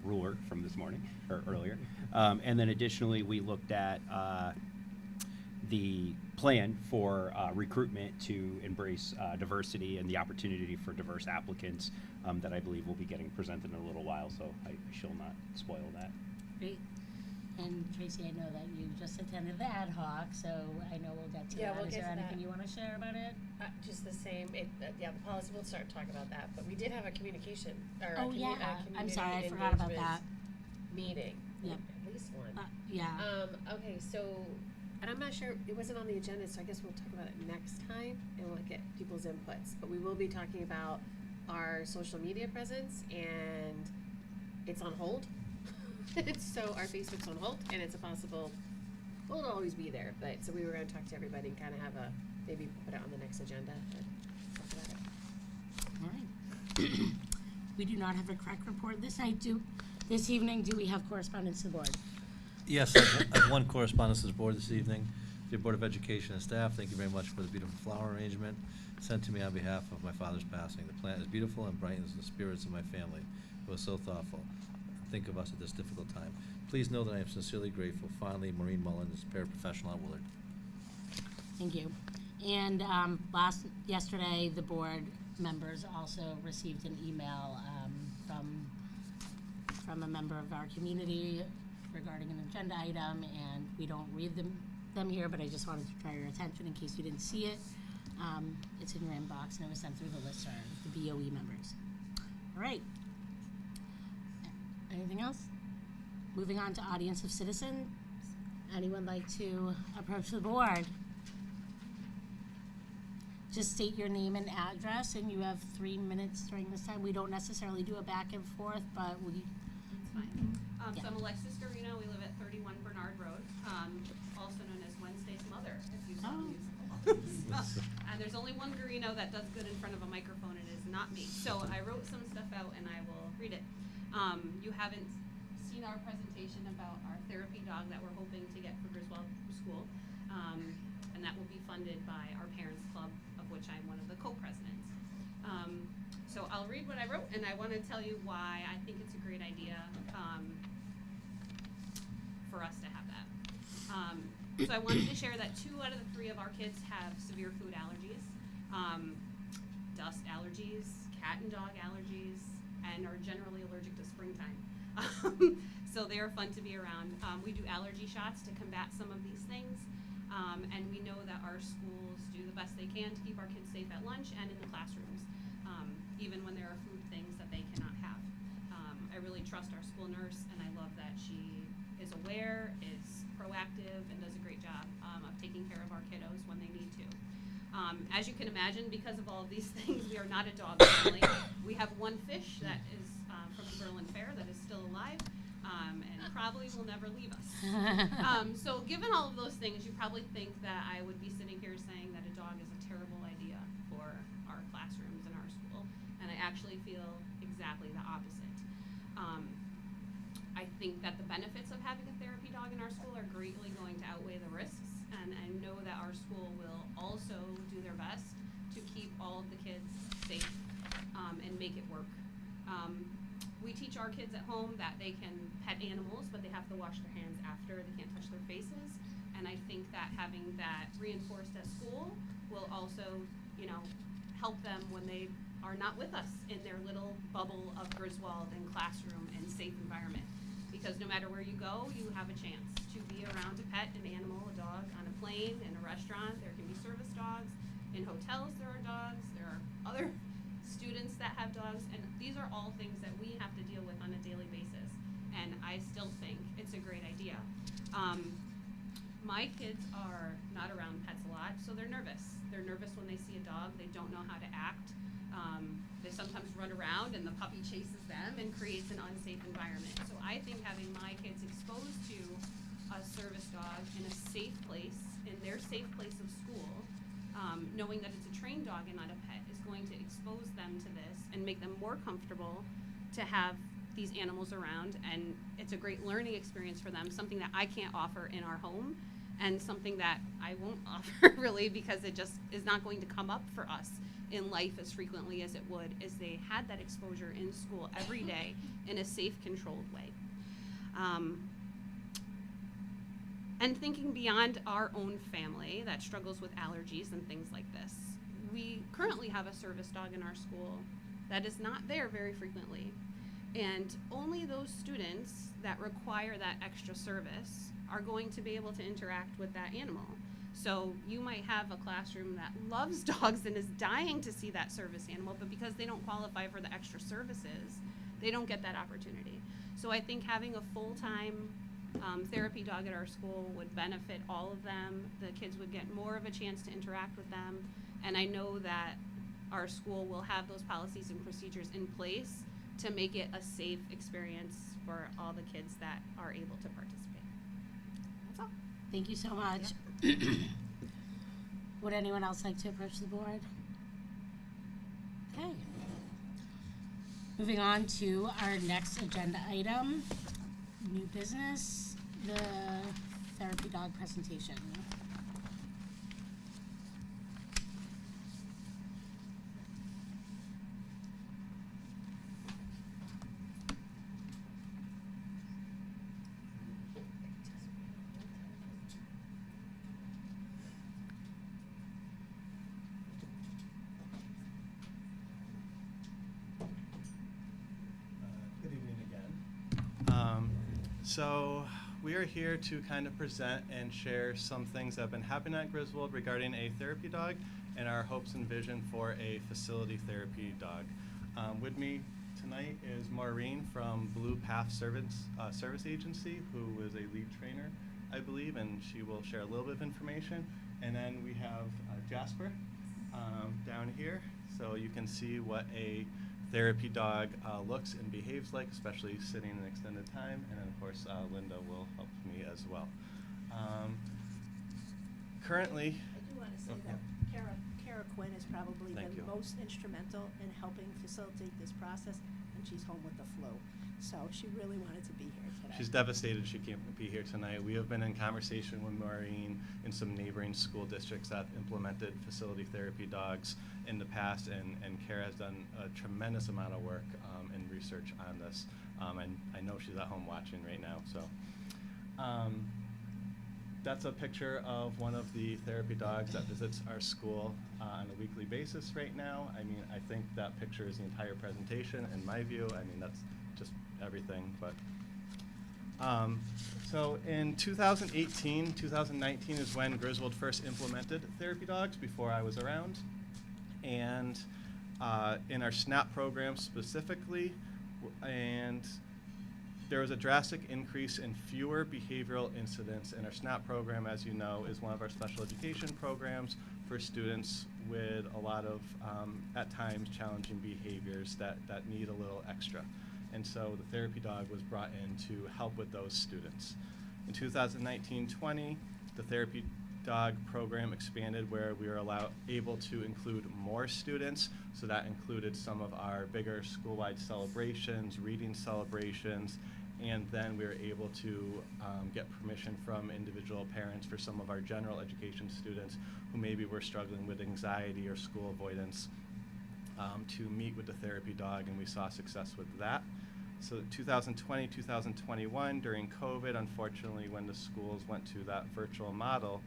ruler from this morning or earlier. And then additionally, we looked at the plan for recruitment to embrace diversity and the opportunity for diverse applicants that I believe will be getting presented in a little while, so I shall not spoil that. Great. And Tracy, I know that you just attended the ad hoc, so I know we'll get to Yeah, that. we'll Is get there to anything that. you want to share about it? Just the same. The policy. We'll start talking about that. But we did have a communication. Or Oh, a yeah. I'm community sorry, I forgot about engagement that. Meeting. Yep. At least one. Yeah. Okay. So, and I'm not sure. It wasn't on the agenda, so I guess we'll talk about it next time, and we'll get people's inputs. But we will be talking about our social media presence, and it's on hold. So our Facebook's on hold, and it's a possible. Well, it'll always be there, but so we were going to talk to everybody and kind of have a maybe put it on the next agenda. But talk about it. All right. We do not have a crack report this night. This evening, do we have correspondence to the board? Yes, I have one correspondence to the board this evening. Dear Board of Education and staff, thank you very much for the beautiful flower arrangement sent to me on behalf of my father's passing. The plant is beautiful and brightens the spirits of my family. It was so thoughtful. Think of us at this difficult time. Please know that I am sincerely grateful. Fondly, Maureen Mullins, paraprofessional at Willard. Thank you. And yesterday, the board members also received an email from a member of our community regarding an agenda item, and we don't read them here, but I just wanted to draw your attention in case you didn't see it. It's in your inbox, and it was sent through the listserv, the BOE members. All right. Anything else? Moving on to audience of citizens. Anyone like to approach the board? Just state your name and address, and you have 3 minutes during this time. We don't necessarily do a back and forth, but we. That's fine. So I'm Alexis Garino. We live at 31 Bernard Road, also known as Wednesday's Mother, if you saw the musical. And there's only one Garino that does good in front of a microphone, and it is not me. So I wrote some stuff out, and I will read it. You haven't seen our presentation about our therapy dog that we're hoping to get for Griswold School, and that will be funded by our Parents Club, of which I'm one of the co-presidents. So I'll read what I wrote, and I want to tell you why I think it's a great idea for us to have that. So I wanted to share that 2 out of the 3 of our kids have severe food allergies, dust allergies, cat and dog allergies, and are generally allergic to springtime. So they are fun to be around. We do allergy shots to combat some of these things, and we know that our schools do the best they can to keep our kids safe at lunch and in the classrooms, even when there are food things that they cannot have. I really trust our school nurse, and I love that she is aware, is proactive, and does a great job of taking care of our kiddos when they need to. As you can imagine, because of all of these things, we are not a dog family. We have one fish that is from the Berlin Fair that is still alive, and probably will never leave us. So given all of those things, you probably think that I would be sitting here saying that a dog is a terrible idea for our classrooms and our school, and I actually feel exactly the opposite. I think that the benefits of having a therapy dog in our school are greatly going to outweigh the risks, and I know that our school will also do their best to keep all of the kids safe and make it work. We teach our kids at home that they can pet animals, but they have to wash their hands after. They can't touch their faces, and I think that having that reinforced at school will also, help them when they are not with us in their little bubble of Griswold and classroom and safe environment. because no matter where you go, you have a chance to be around a pet, an animal, a dog, on a plane, in a restaurant. There can be service dogs. In hotels, there are dogs. There are other students that have dogs, and these are all things that we have to deal with on a daily basis. And I still think it's a great idea. My kids are not around pets a lot, so they're nervous. They're nervous when they see a dog. They don't know how to act. They sometimes run around and the puppy chases them and creates an unsafe environment. So I think having my kids exposed to a service dog in a safe place, in their safe place of school, knowing that it's a trained dog and not a pet, is going to expose them to this and make them more comfortable to have these animals around. And it's a great learning experience for them, something that I can't offer in our home, and something that I won't offer really, because it just is not going to come up for us in life as frequently as it would if they had that exposure in school every day in a safe, controlled way. And thinking beyond our own family that struggles with allergies and things like this, we currently have a service dog in our school that is not there very frequently. And only those students that require that extra service are going to be able to interact with that animal. So you might have a classroom that loves dogs and is dying to see that service animal, but because they don't qualify for the extra services, they don't get that opportunity. So I think having a full-time therapy dog at our school would benefit all of them. The kids would get more of a chance to interact with them. And I know that our school will have those policies and procedures in place to make it a safe experience for all the kids that are able to participate. That's all. Thank you so much. Would anyone else like to approach the board? Okay. Moving on to our next agenda item, new business, the therapy dog presentation. Good evening again. So we are here to kind of present and share some things that have been happening at Griswold regarding a therapy dog and our hopes and vision for a facility therapy dog. With me tonight is Maureen from Blue Path Service Agency, who is a lead trainer, I believe, and she will share a little bit of information. And then we have Jasper down here, so you can see what a therapy dog looks and behaves like, especially sitting an extended time. And then of course Linda will help me as well. Currently, I do want to say that Kara Quinn has probably Thank been you. most instrumental in helping facilitate this process, and she's home with the flu. So she really wanted to be here today. she's devastated she can't be here tonight. We have been in conversation with Maureen in some neighboring school districts that implemented facility therapy dogs in the past, and Kara has done a tremendous amount of work and research on this. And I know she's at home watching right now. So that's a picture of one of the therapy dogs that visits our school on a weekly basis right now. I mean, I think that picture is the entire presentation in my view. I mean, that's just everything. But so in 2018, 2019 is when Griswold first implemented therapy dogs, before I was around. And in our SNAP program specifically, and there was a drastic increase in fewer behavioral incidents. And our SNAP program, as you know, is one of our special education programs for students with a lot of, at times, challenging behaviors that need a little extra. And so the therapy dog was brought in to help with those students. In 2019-20, the therapy dog program expanded, where we were able to include more students. So that included some of our bigger school-wide celebrations, reading celebrations, and then we were able to get permission from individual parents for some of our general education students who maybe were struggling with anxiety or school avoidance to meet with the therapy dog, and we saw success with that. So 2020, 2021, during COVID, unfortunately, when the schools went to that virtual model,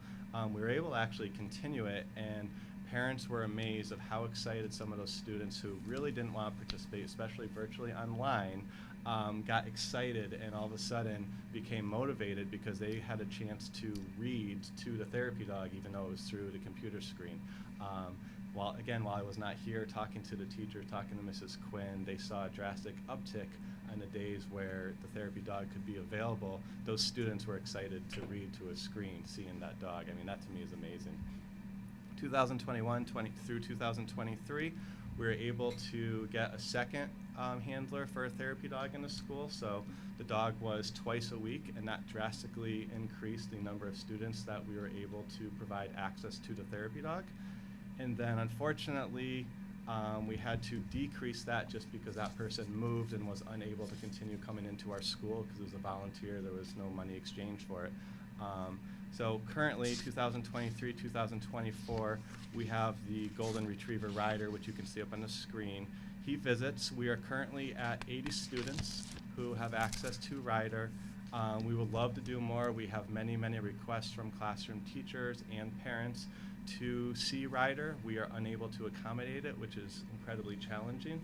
we were able to actually continue it, and parents were amazed of how excited some of those students who really didn't want to participate, especially virtually online, got excited and all of a sudden became motivated because they had a chance to read to the therapy dog, even though it was through the computer screen. While I was not here talking to the teacher, talking to Mrs. Quinn, they saw a drastic uptick on the days where the therapy dog could be available. Those students were excited to read to a screen, seeing that dog. I mean, that to me is amazing. 2021 through 2023, we were able to get a second handler for a therapy dog in the school. So the dog was twice a week, and that drastically increased the number of students that we were able to provide access to the therapy dog. And then unfortunately, we had to decrease that just because that person moved and was unable to continue coming into our school because it was a volunteer. There was no money exchanged for it. So currently, 2023, 2024, we have the Golden Retriever Rider, which you can see up on the screen. He visits. We are currently at 80 students who have access to Rider. We would love to do more. We have many, many requests from classroom teachers and parents to see Rider. We are unable to accommodate it, which is incredibly challenging,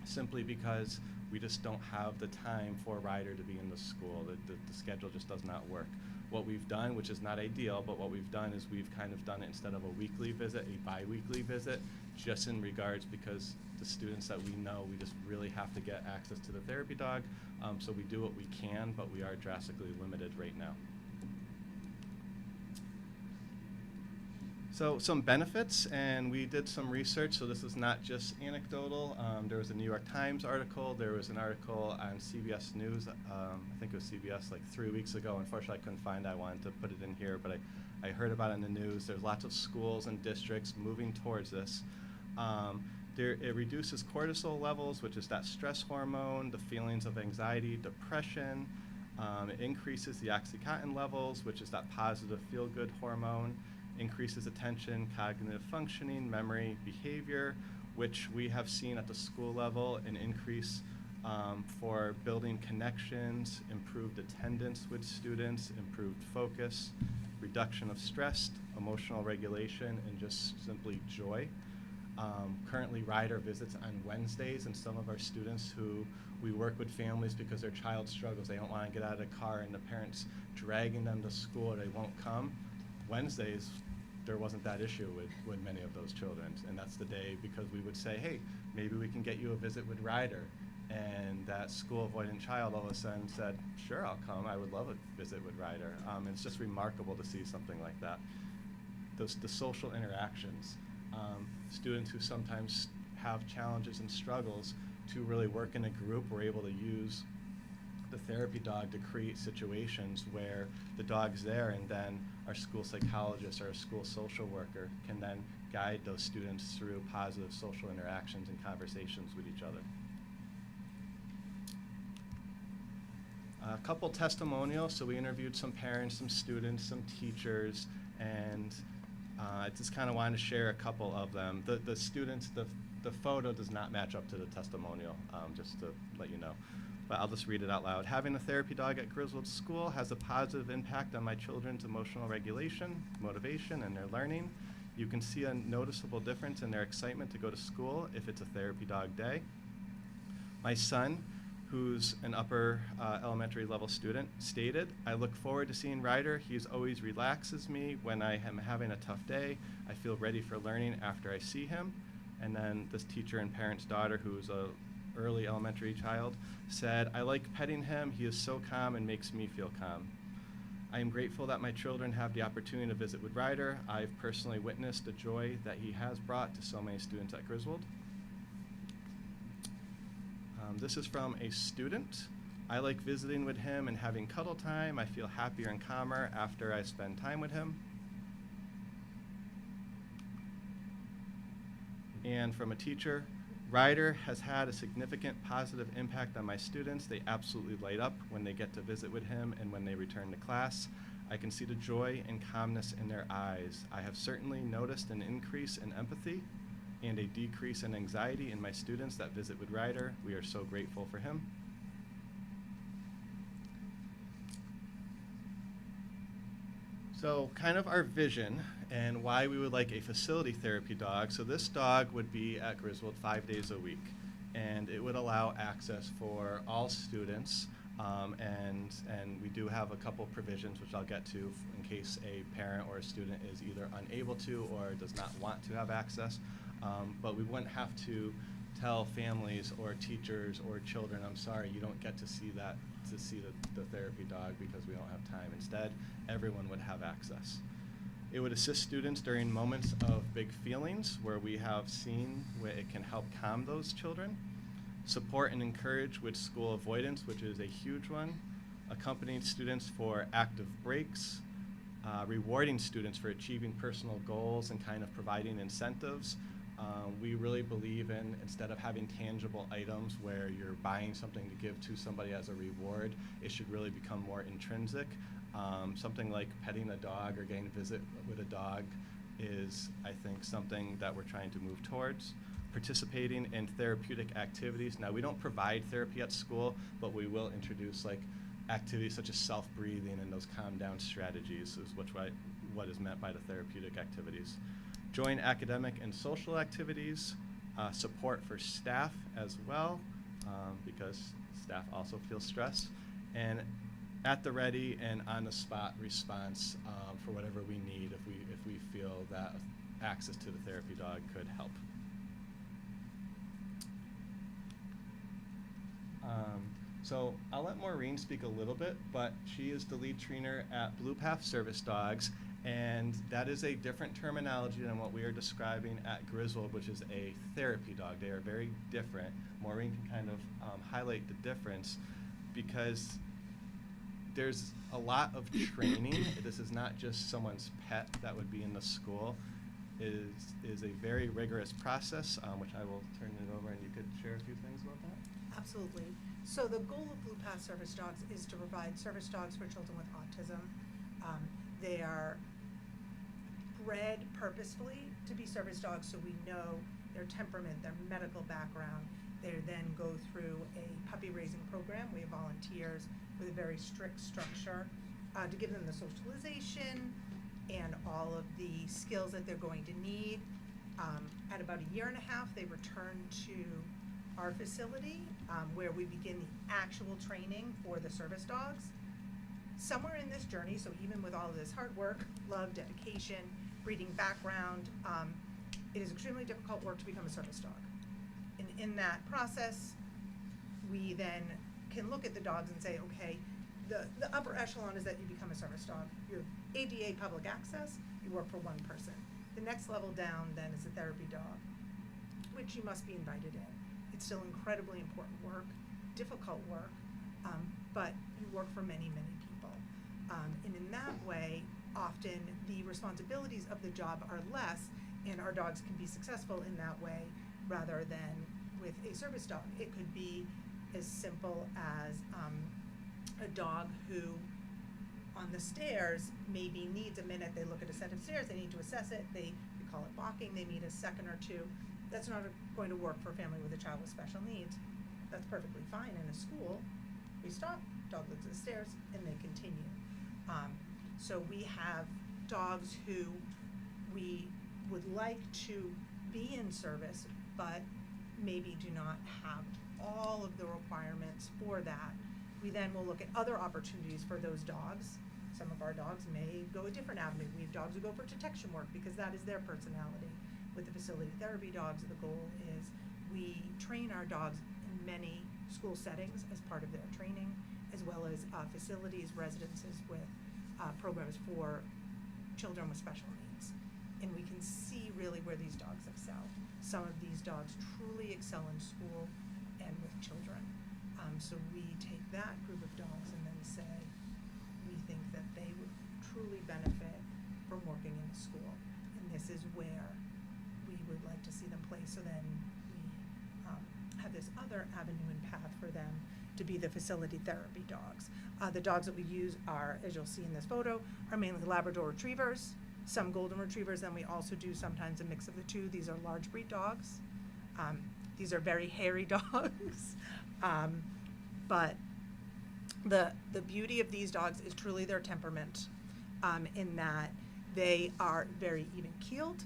simply because we just don't have the time for Rider to be in the school. The schedule just does not work. What we've done, which is not ideal, but what we've done is we've kind of done it instead of a weekly visit, a bi-weekly visit, just in regards because the students that we know, we just really have to get access to the therapy dog. So we do what we can, but we are drastically limited right now. So some benefits, and we did some research, so this is not just anecdotal. There was a New York Times article, there was an article on CBS News, I think it was CBS like 3 weeks ago. Unfortunately, I couldn't find it. I wanted to put it in here, but I heard about it in the news. There's lots of schools and districts moving towards this. It reduces cortisol levels, which is that stress hormone, the feelings of anxiety, depression. It increases the oxytocin levels, which is that positive feel-good hormone. Increases attention, cognitive functioning, memory, behavior, which we have seen at the school level an increase for building connections, improved attendance with students, improved focus, reduction of stress, emotional regulation, and just simply joy. Currently, Rider visits on Wednesdays, and some of our students who we work with families because their child struggles, they don't want to get out of the car, and the parents dragging them to school, they won't come. Wednesdays, there wasn't that issue with many of those children, and that's the day because we would say, hey, maybe we can get you a visit with Rider, and that school avoidant child all of a sudden said, sure, I'll come, I would love a visit with Rider. And it's just remarkable to see something like that. The social interactions, students who sometimes have challenges and struggles to really work in a group, we're able to use the therapy dog to create situations where the dog's there, and then our school psychologist or a school social worker can then guide those students through positive social interactions and conversations with each other. A couple testimonials. So we interviewed some parents, some students, some teachers, and I just kind of wanted to share a couple of them. The students, the photo does not match up to the testimonial, just to let you know. But I'll just read it out loud. Having a therapy dog at Griswold School has a positive impact on my children's emotional regulation, motivation, and their learning. You can see a noticeable difference in their excitement to go to school if it's a therapy dog day. My son, who's an upper elementary level student, stated, I look forward to seeing Rider. He always relaxes me when I am having a tough day. I feel ready for learning after I see him. And then this teacher and parent's daughter, who's a early elementary child, said, I like petting him. He is so calm and makes me feel calm. I am grateful that my children have the opportunity to visit with Rider. I've personally witnessed the joy that he has brought to so many students at Griswold. This is from a student. I like visiting with him and having cuddle time. I feel happier and calmer after I spend time with him. And from a teacher, Rider has had a significant positive impact on my students. They absolutely light up when they get to visit with him and when they return to class. I can see the joy and calmness in their eyes. I have certainly noticed an increase in empathy and a decrease in anxiety in my students that visit with Rider. We are so grateful for him. So kind of our vision and why we would like a facility therapy dog. So this dog would be at Griswold 5 days a week. and it would allow access for all students. And we do have a couple provisions, which I'll get to, in case a parent or a student is either unable to or does not want to have access. But we wouldn't have to tell families or teachers or children, I'm sorry, you don't get to see the therapy dog because we don't have time. Instead, everyone would have access. It would assist students during moments of big feelings where we have seen where it can help calm those children. Support and encourage with school avoidance, which is a huge one. Accompanying students for active breaks. Rewarding students for achieving personal goals and kind of providing incentives. We really believe in, instead of having tangible items where you're buying something to give to somebody as a reward, it should really become more intrinsic. Something like petting a dog or getting a visit with a dog is, I think, something that we're trying to move towards. Participating in therapeutic activities. Now, we don't provide therapy at school, but we will introduce like activities such as self-breathing and those calm down strategies is what is meant by the therapeutic activities. Join academic and social activities. Support for staff as well, because staff also feel stress. And at the ready and on the spot response for whatever we need if we feel that access to the therapy dog could help. So I'll let Maureen speak a little bit, but she is the lead trainer at Blue Path Service Dogs, and that is a different terminology than what we are describing at Griswold, which is a therapy dog. They are very different. Maureen can kind of highlight the difference because there's a lot of training. This is not just someone's pet that would be in the school. It is a very rigorous process, which I will turn it over and you could share a few things about that. Absolutely. So the goal of Blue Path Service Dogs is to provide service dogs for children with autism. They are bred purposefully to be service dogs, so we know their temperament, their medical background. They then go through a puppy raising program. We have volunteers with a very strict structure to give them the socialization and all of the skills that they're going to need. At about a year and a half, they return to our facility where we begin the actual training for the service dogs. Somewhere in this journey, so even with all of this hard work, love, dedication, breeding background, it is extremely difficult work to become a service dog. And in that process, we then can look at the dogs and say, okay, the upper echelon is that you become a service dog. You're ADA public access, you work for one person. The next level down then is a therapy dog, which you must be invited in. It's still incredibly important work, difficult work, but you work for many, many people. And in that way, often the responsibilities of the job are less, and our dogs can be successful in that way rather than with a service dog. It could be as simple as a dog who on the stairs maybe needs a minute. They look at a set of stairs, they need to assess it, we call it balking, they need a second or two. That's not going to work for a family with a child with special needs. That's perfectly fine. In a school, we stop, dog looks at the stairs, and they continue. So we have dogs who we would like to be in service, but maybe do not have all of the requirements for that. We then will look at other opportunities for those dogs. Some of our dogs may go a different avenue. We have dogs who go for detection work because that is their personality. With the facility therapy dogs, the goal is we train our dogs in many school settings as part of their training, as well as facilities, residences with programs for children with special needs. And we can see really where these dogs excel. Some of these dogs truly excel in school and with children. So we take that group of dogs and then say, we think that they would truly benefit from working in a school. And this is where we would like to see them play. So then we have this other avenue and path for them to be the facility therapy dogs. The dogs that we use are, as you'll see in this photo, are mainly Labrador retrievers, some golden retrievers, and we also do sometimes a mix of the two. These are large breed dogs. These are very hairy dogs. But the beauty of these dogs is truly their temperament, in that they are very even-keeled.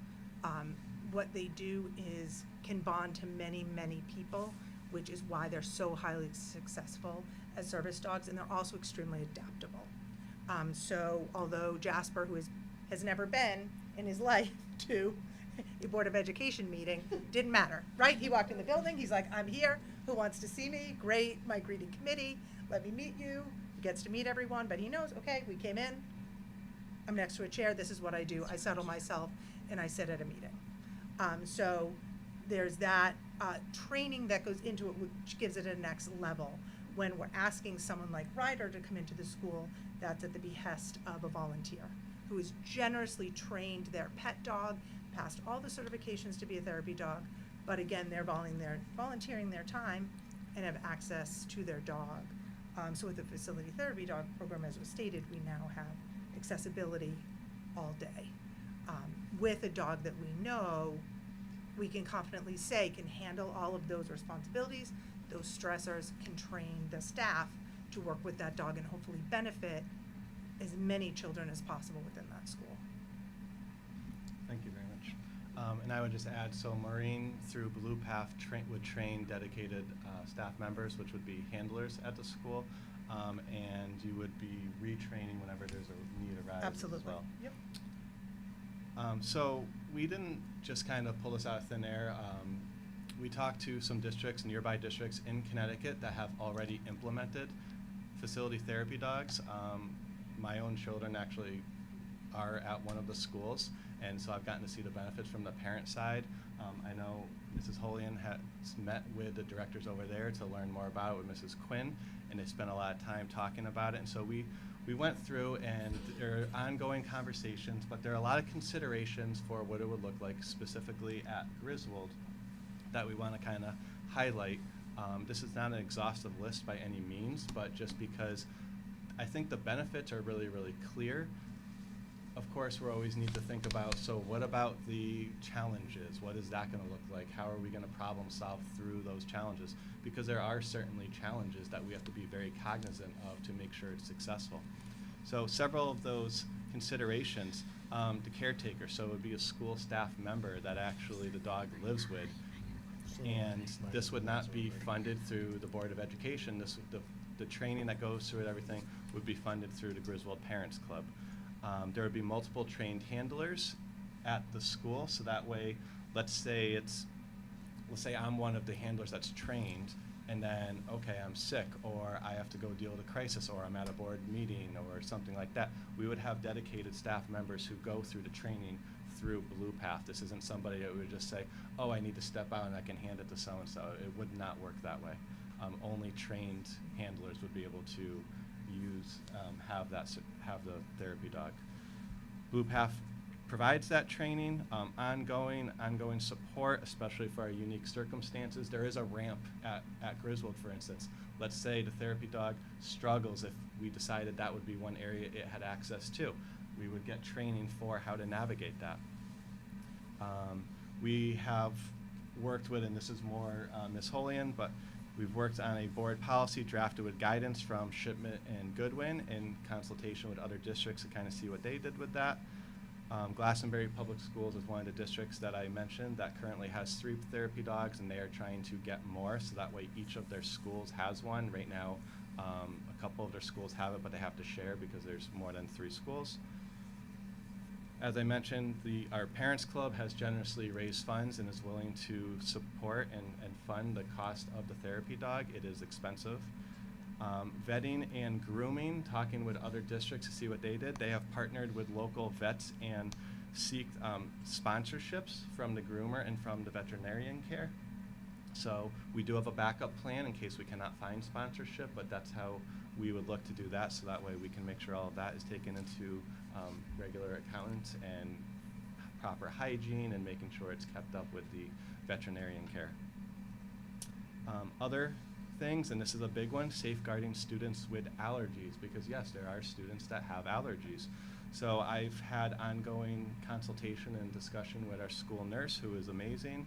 What they do is can bond to many, many people. which is why they're so highly successful as service dogs, and they're also extremely adaptable. So although Jasper, who has never been in his life to a Board of Education meeting, didn't matter, right? He walked in the building, he's like, I'm here, who wants to see me? Great, my greeting committee, let me meet you. He gets to meet everyone, but he knows, okay, we came in, I'm next to a chair, this is what I do, I settle myself, and I sit at a meeting. So there's that training that goes into it, which gives it a next level. When we're asking someone like Ryder to come into the school, that's at the behest of a volunteer who has generously trained their pet dog, passed all the certifications to be a therapy dog, but again, they're volunteering their time and have access to their dog. So with the facility therapy dog program, as was stated, we now have accessibility all day. With a dog that we know, we can confidently say can handle all of those responsibilities, those stressors, can train the staff to work with that dog and hopefully benefit as many children as possible within that school. Thank you very much. And I would just add, so Maureen through Blue Path would train dedicated staff members, which would be handlers at the school, and you would be retraining whenever there's a need arises Absolutely. as well. Yep. So we didn't just kind of pull this out of thin air. We talked to some districts, nearby districts in Connecticut that have already implemented facility therapy dogs. My own children actually are at one of the schools, and so I've gotten to see the benefits from the parent side. I know Mrs. Holian has met with the directors over there to learn more about it with Mrs. Quinn, and they spent a lot of time talking about it. And so we went through, and there are ongoing conversations, but there are a lot of considerations for what it would look like specifically at Griswold that we want to kind of highlight. This is not an exhaustive list by any means, but just because I think the benefits are really, really clear. Of course, we always need to think about, so what about the challenges? What is that going to look like? How are we going to problem solve through those challenges? Because there are certainly challenges that we have to be very cognizant of to make sure it's successful. So several of those considerations, the caretaker, so it would be a school staff member that actually the dog lives with, and this would not be funded through the Board of Education. The training that goes through it, everything, would be funded through the Griswold Parents Club. There would be multiple trained handlers at the school, so that way, let's say I'm one of the handlers that's trained, and then, okay, I'm sick, or I have to go deal with a crisis, or I'm at a board meeting, or something like that. We would have dedicated staff members who go through the training through Blue Path. This isn't somebody that would just say, oh, I need to step out and I can hand it to so-and-so. It would not work that way. Only trained handlers would be able to have the therapy dog. Blue Path provides that training, ongoing support, especially for our unique circumstances. There is a ramp at Griswold, for instance. Let's say the therapy dog struggles. If we decided that would be one area it had access to, we would get training for how to navigate that. We have worked with, and this is more Ms. Holian, but we've worked on a board policy drafted with guidance from Shipment and Goodwin in consultation with other districts to kind of see what they did with that. Glastonbury Public Schools is one of the districts that I mentioned that currently has 3 therapy dogs, and they are trying to get more, so that way each of their schools has one. Right now, a couple of their schools have it, but they have to share because there's more than 3 schools. As I mentioned, our Parents Club has generously raised funds and is willing to support and fund the cost of the therapy dog. It is expensive. Vetting and grooming, talking with other districts to see what they did. They have partnered with local vets and seek sponsorships from the groomer and from the veterinarian care. So we do have a backup plan in case we cannot find sponsorship, but that's how we would look to do that, so that way we can make sure all of that is taken into regular accountants and proper hygiene and making sure it's kept up with the veterinarian care. Other things, and this is a big one, safeguarding students with allergies, because yes, there are students that have allergies. So I've had ongoing consultation and discussion with our school nurse, who is amazing.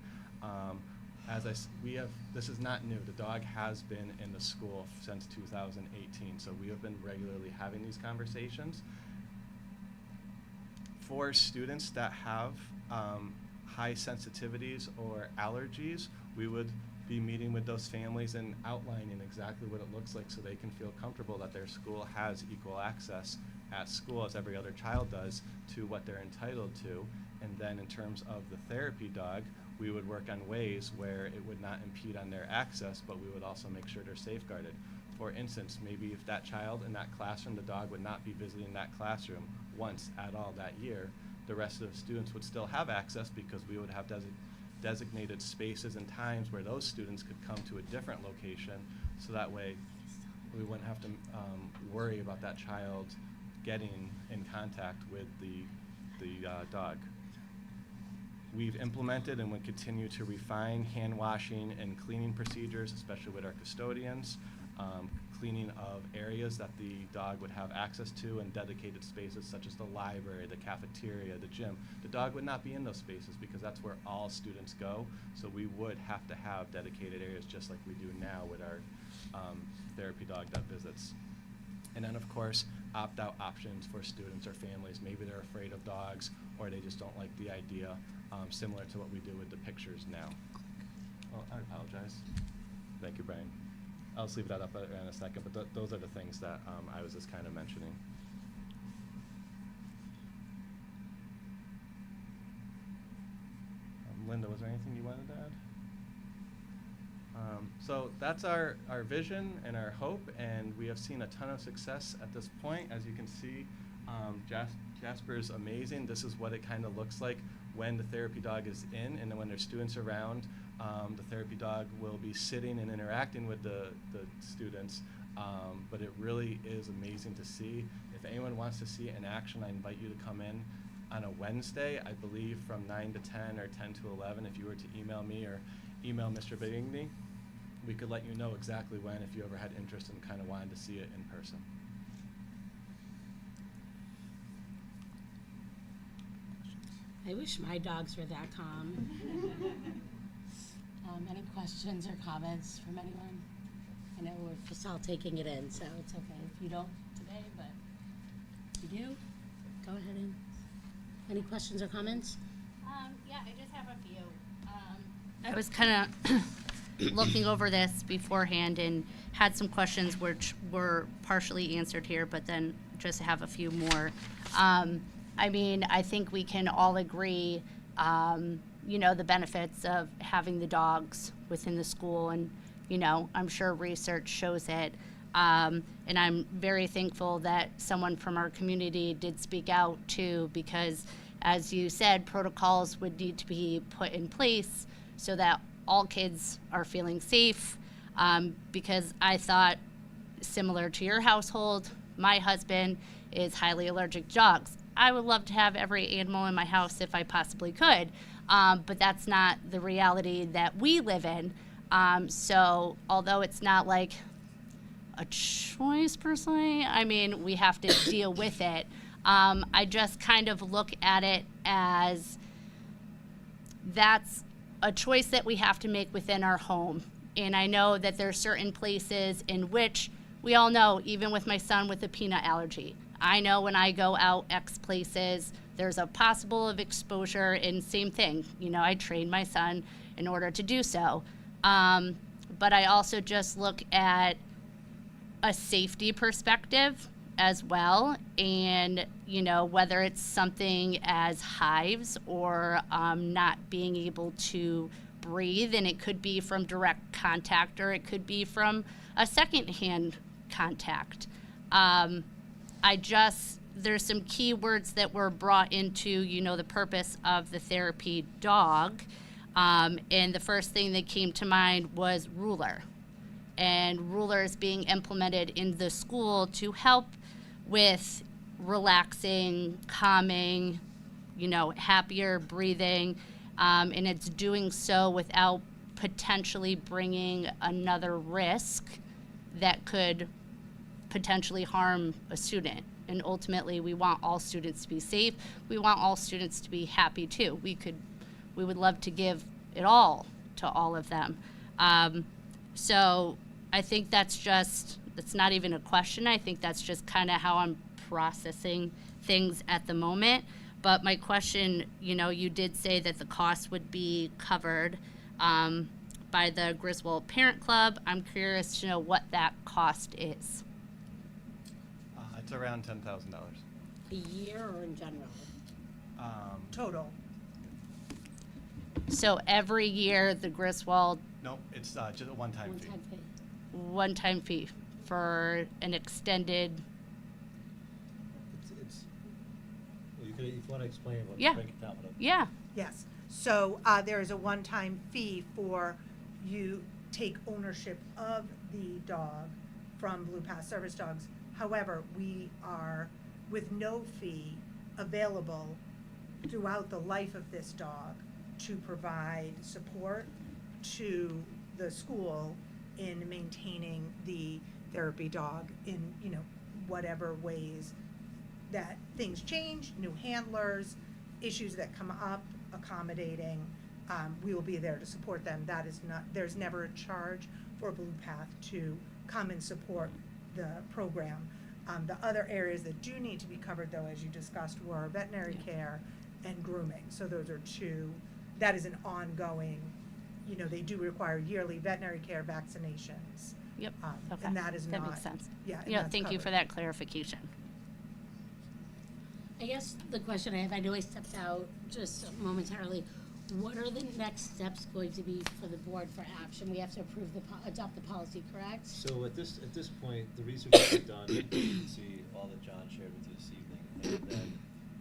This is not new. The dog has been in the school since 2018, so we have been regularly having these conversations. For students that have high sensitivities or allergies, we would be meeting with those families and outlining exactly what it looks like so they can feel comfortable that their school has equal access at school as every other child does to what they're entitled to. And then in terms of the therapy dog, we would work on ways where it would not impede on their access, but we would also make sure they're safeguarded. For instance, maybe if that child in that classroom, the dog would not be visiting that classroom once at all that year, the rest of the students would still have access because we would have designated spaces and times where those students could come to a different location, so that way we wouldn't have to worry about that child getting in contact with the dog. We've implemented and will continue to refine hand washing and cleaning procedures, especially with our custodians, cleaning of areas that the dog would have access to and dedicated spaces such as the library, the cafeteria, the gym. The dog would not be in those spaces because that's where all students go, so we would have to have dedicated areas just like we do now with our therapy dog that visits. And then of course, opt-out options for students or families. Maybe they're afraid of dogs or they just don't like the idea, similar to what we do with the pictures now. Oh, I apologize. Thank you, Brian. I'll just leave that up in a second, but those are the things that I was just kind of mentioning. Linda, was there anything you wanted to add? So that's our vision and our hope, and we have seen a ton of success at this point. As you can see, Jasper is amazing. This is what it kind of looks like when the therapy dog is in, and then when there's students around, the therapy dog will be sitting and interacting with the students, but it really is amazing to see. If anyone wants to see it in action, I invite you to come in on a Wednesday, I believe from 9 to 10 or 10 to 11. If you were to email me or email Mr. Bigny, we could let you know exactly when if you ever had interest and kind of wanted to see it in person. I wish my dogs were that calm. Any questions or comments from anyone? I know we're just all taking it in, so it's okay if you don't today, but if you do, go ahead and, any questions or comments? Yeah, I just have a few. I was kind of looking over this beforehand and had some questions which were partially answered here, but then just have a few more. I mean, I think we can all agree, you know, the benefits of having the dogs within the school, and, you know, I'm sure research shows it. And I'm very thankful that someone from our community did speak out too, because as you said, protocols would need to be put in place so that all kids are feeling safe. Because I thought, similar to your household, my husband is highly allergic to dogs. I would love to have every animal in my house if I possibly could, but that's not the reality that we live in. So although it's not like a choice per se, I mean, we have to deal with it. I just kind of look at it as that's a choice that we have to make within our home. And I know that there are certain places in which we all know, even with my son with a peanut allergy, I know when I go out X places, there's a possible of exposure, and same thing, you know, I train my son in order to do so. But I also just look at a safety perspective as well, and, you know, whether it's something as hives or not being able to breathe, and it could be from direct contact or it could be from a secondhand contact. There's some key words that were brought into, you know, the purpose of the therapy dog. And the first thing that came to mind was ruler. And ruler is being implemented in the school to help with relaxing, calming, you know, happier breathing. And it's doing so without potentially bringing another risk that could potentially harm a student. And ultimately, we want all students to be safe. We want all students to be happy too. We would love to give it all to all of them. So I think that's not even a question. I think that's just kind of how I'm processing things at the moment. But my question, you know, you did say that the cost would be covered by the Griswold Parent Club. I'm curious to know what that cost is. It's around $10,000. A year or in general? Total. So every year, the Griswold No, it's just a one-time fee. one-time fee for an extended. Well, if you want to explain what Yeah. break it down. Yeah. Yes. So there is a one-time fee for you take ownership of the dog from Blue Pass Service Dogs. However, we are with no fee available throughout the life of this dog to provide support to the school in maintaining the therapy dog in, whatever ways that things change, new handlers, issues that come up, accommodating. We will be there to support them. That is not, there's never a charge for Blue Path to come and support the program. The other areas that do need to be covered, though, as you discussed, were veterinary care and grooming. So those are two, that is an ongoing, they do require yearly veterinary care vaccinations. Yep. Okay. And that is that not. makes sense. Yeah. and Yeah. that's Thank you for covered. that clarification. I guess the question I have, I know I stepped out just momentarily. What are the next steps going to be for the board for action? We have to approve adopt the policy, correct? So at this point, the research that we've done, you can see all that John shared with you this evening, and then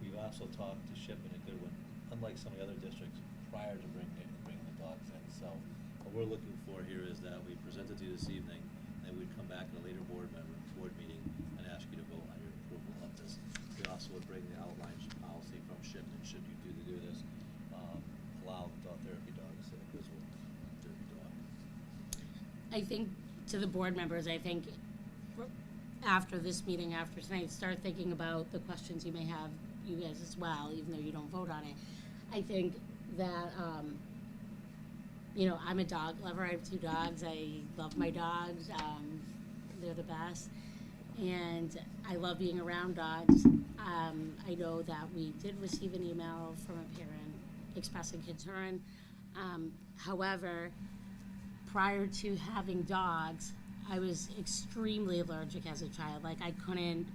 we've also talked to Shipman and Goodwin, unlike some of the other districts, prior to bringing the dogs in. So what we're looking for here is that we present it to you this evening, and we'd come back at a later board meeting and ask you to vote on your approval of this. We also would bring the outline policy from Shipman, should you do this, allow dog therapy dogs at a Griswold therapy dog. I think to the board members, I think after this meeting, after tonight, start thinking about the questions you may have, you guys as well, even though you don't vote on it. I think that, I'm a dog lover. I have 2 dogs. I love my dogs. They're the best. And I love being around dogs. I know that we did receive an email from a parent expressing concern. However, prior to having dogs, I was extremely allergic as a child. Like, I couldn't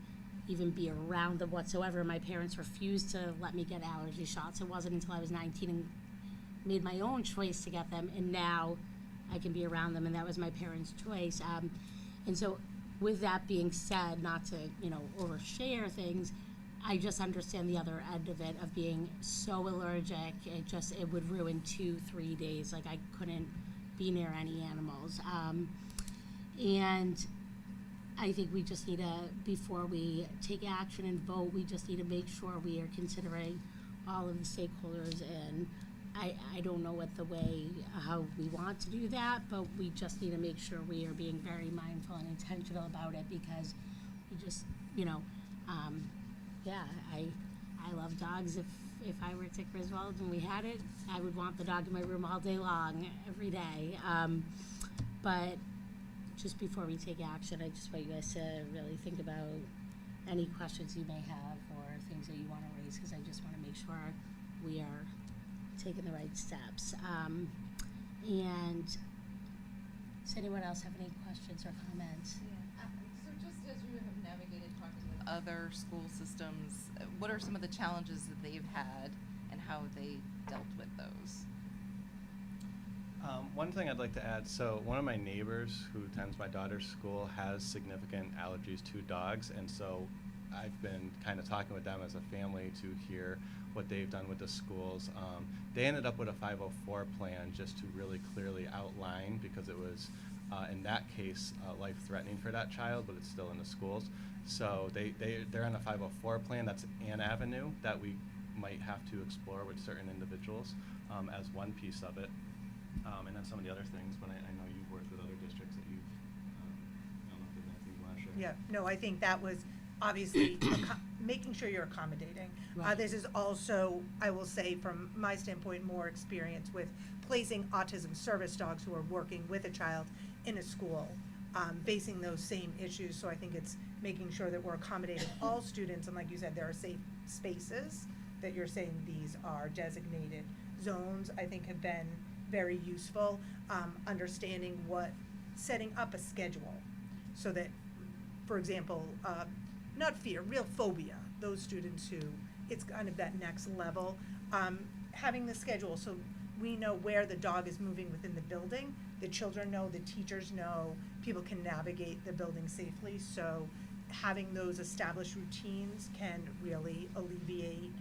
even be around them whatsoever. My parents refused to let me get allergy shots. It wasn't until I was 19 and made my own choice to get them, and now I can be around them, and that was my parents' choice. And so with that being said, not to, overshare things, I just understand the other end of it, of being so allergic. It would ruin 2-3 days. Like, I couldn't be near any animals. And I think we just need to, before we take action and vote, we just need to make sure we are considering all of the stakeholders. And I don't know how we want to do that, but we just need to make sure we are being very mindful and intentional about it, because we just, I love dogs. If I were to Griswold and we had it, I would want the dog in my room all day long, every day. But just before we take action, I just want you guys to really think about any questions you may have or things that you want to raise, because I just want to make sure we are taking the right steps. And does anyone else have any questions or comments? So just as you have navigated talking with other school systems, what are some of the challenges that they've had and how they dealt with those? One thing I'd like to add, so one of my neighbors who attends my daughter's school has significant allergies to dogs, and so I've been kind of talking with them as a family to hear what they've done with the schools. They ended up with a 504 plan just to really clearly outline, because it was, in that case, life-threatening for that child, but it's still in the schools. So they're on a 504 plan. That's an avenue that we might have to explore with certain individuals as one piece of it. And then some of the other things, but I know you've worked with other districts that you've, I don't know if there's anything you want to share. Yeah, no, I think that was obviously making sure you're accommodating. Right. This is also, I will say, from my standpoint, more experience with placing autism service dogs who are working with a child in a school, facing those same issues. So I think it's making sure that we're accommodating all students, and like you said, there are safe spaces that you're saying these are designated zones, I think have been very useful, understanding setting up a schedule so that, for example, not fear, real phobia, those students who it's kind of that next level, having the schedule so we know where the dog is moving within the building, the children know, the teachers know, people can navigate the building safely, so having those established routines can really alleviate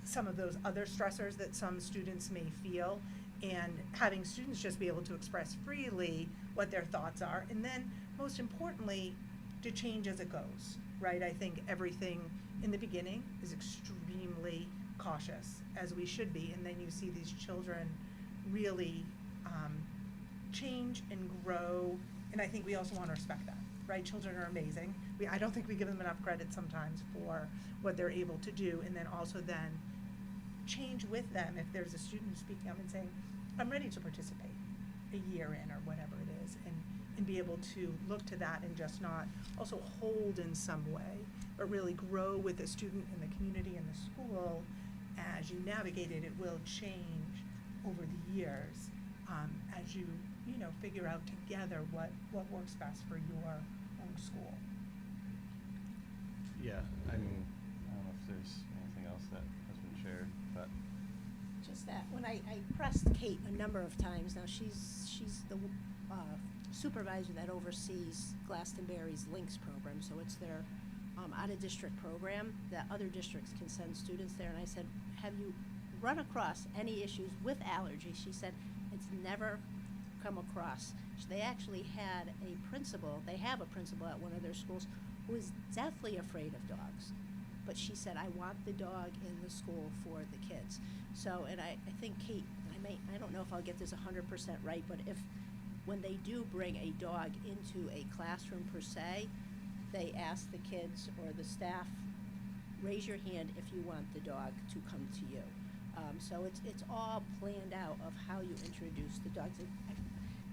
some of those other stressors that some students may feel, and having students just be able to express freely what their thoughts are, and then most importantly, to change as it goes, right? I think everything in the beginning is extremely cautious, as we should be, and then you see these children really change and grow, and I think we also want to respect that, right? Children are amazing. I don't think we give them enough credit sometimes for what they're able to do, and then also then change with them if there's a student speaking up and saying, I'm ready to participate a year in or whatever it is, and be able to look to that and just not also hold in some way, but really grow with the student and the community and the school. As you navigate it, it will change over the years as you figure out together what works best for your own school. Yeah, I mean, I don't know if there's anything else that has been shared, but Just that, when I pressed Kate a number of times, now she's the supervisor that oversees Glastonbury's Links program, so it's their out-of-district program that other districts can send students there, and I said, have you run across any issues with allergies? She said, it's never come across. They actually had they have a principal at one of their schools who is deathly afraid of dogs. But she said, I want the dog in the school for the kids. So, and I think Kate, I don't know if I'll get this 100% right, but when they do bring a dog into a classroom per se, they ask the kids or the staff, raise your hand if you want the dog to come to you. So it's all planned out of how you introduce the dogs. And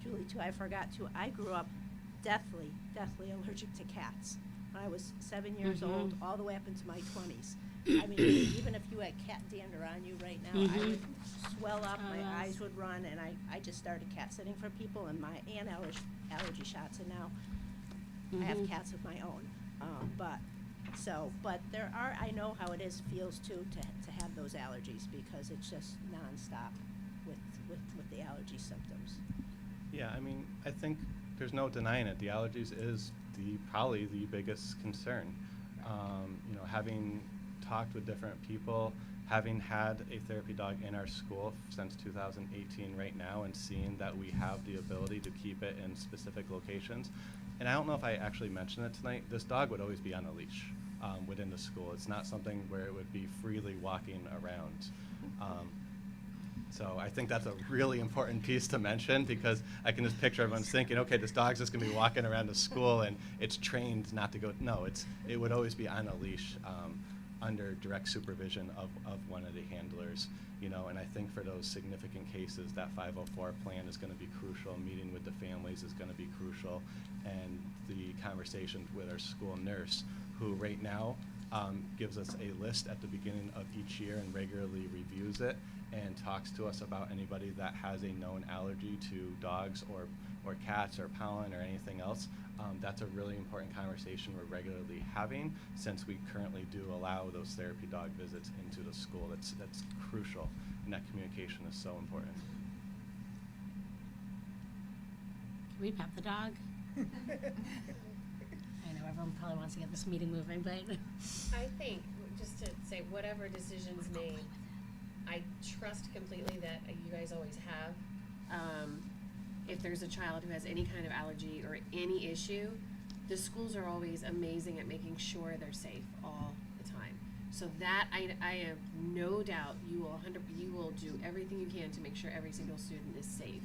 Julie, too, I forgot to, I grew up deathly allergic to cats. When I was 7 years old, all the way up into my 20s. I mean, even if you had cat dander on you right now, I would swell up, my eyes would run, and I just started cat sitting for people and allergy shots, and now I have cats of my own. But there are, I know how it feels too to have those allergies, because it's just nonstop with the allergy symptoms. yeah, I mean, I think there's no denying it. The allergies is probably the biggest concern. Having talked with different people, having had a therapy dog in our school since 2018 right now, and seeing that we have the ability to keep it in specific locations. And I don't know if I actually mentioned it tonight, this dog would always be on a leash within the school. It's not something where it would be freely walking around. So I think that's a really important piece to mention, because I can just picture everyone's thinking, okay, this dog's just gonna be walking around the school and it's trained not to go. No, it would always be on a leash under direct supervision of one of the handlers. And I think for those significant cases, that 504 plan is gonna be crucial. Meeting with the families is gonna be crucial. And the conversations with our school nurse, who right now gives us a list at the beginning of each year and regularly reviews it and talks to us about anybody that has a known allergy to dogs or cats or pollen or anything else. That's a really important conversation we're regularly having, since we currently do allow those therapy dog visits into the school. That's crucial, and that communication is so important. Can we pet the dog? I know everyone probably wants to get this meeting moving, but I think, just to say, whatever decision's made, I trust completely that you guys always have. If there's a child who has any kind of allergy or any issue, the schools are always amazing at making sure they're safe all the time. So that, I have no doubt you will do everything you can to make sure every single student is safe.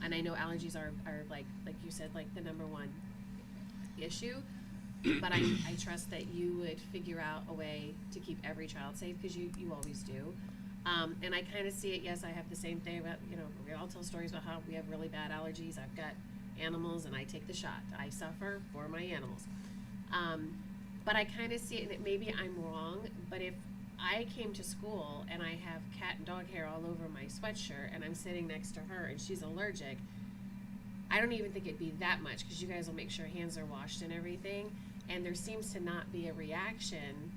And I know allergies are like you said, like the number one issue, but I trust that you would figure out a way to keep every child safe, because you always do. And I kind of see it, yes, I have the same thing about, we all tell stories about how we have really bad allergies. I've got animals and I take the shot. I suffer for my animals. But I kind of see it, and maybe I'm wrong, but if I came to school and I have cat and dog hair all over my sweatshirt, and I'm sitting next to her and she's allergic, I don't even think it'd be that much, because you guys will make sure hands are washed and everything, and there seems to not be a reaction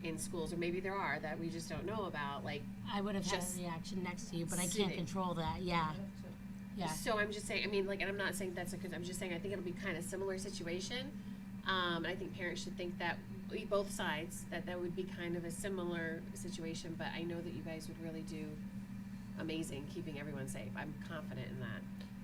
in schools, or maybe there are that we just don't know about, like. I would have had just a reaction next to you, but I can't sitting. control that, yeah. Yeah. So I'm just saying, I mean, like, and I'm not saying that's a good, I'm just saying I think it'll be kind of similar situation. And I think parents should think that, both sides, that would be kind of a similar situation, but I know that you guys would really do amazing keeping everyone safe. I'm confident in that.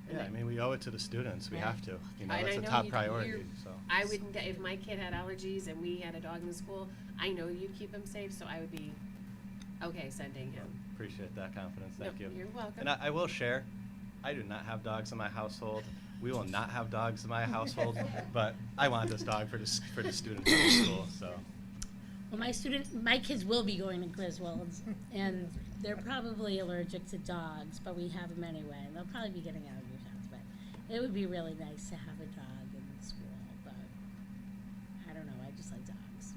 And Yeah, I that- mean, we owe it to the students. We Yeah. have to. You know, And that's I a know top you- priority, you're- so. I would, if my kid had allergies and we had a dog in the school, I know you keep him safe, so I would be okay sending him. Appreciate that confidence, thank No, you. you're welcome. And I will share, I do not have dogs in my household. We will not have dogs in my household, but I want this dog for the students in the school, so. Well, my kids will be going to Griswold's, and they're probably allergic to dogs, but we have them anyway, and they'll probably be getting allergy shots, but it would be really nice to have a dog in the school, but I don't know, I just like dogs.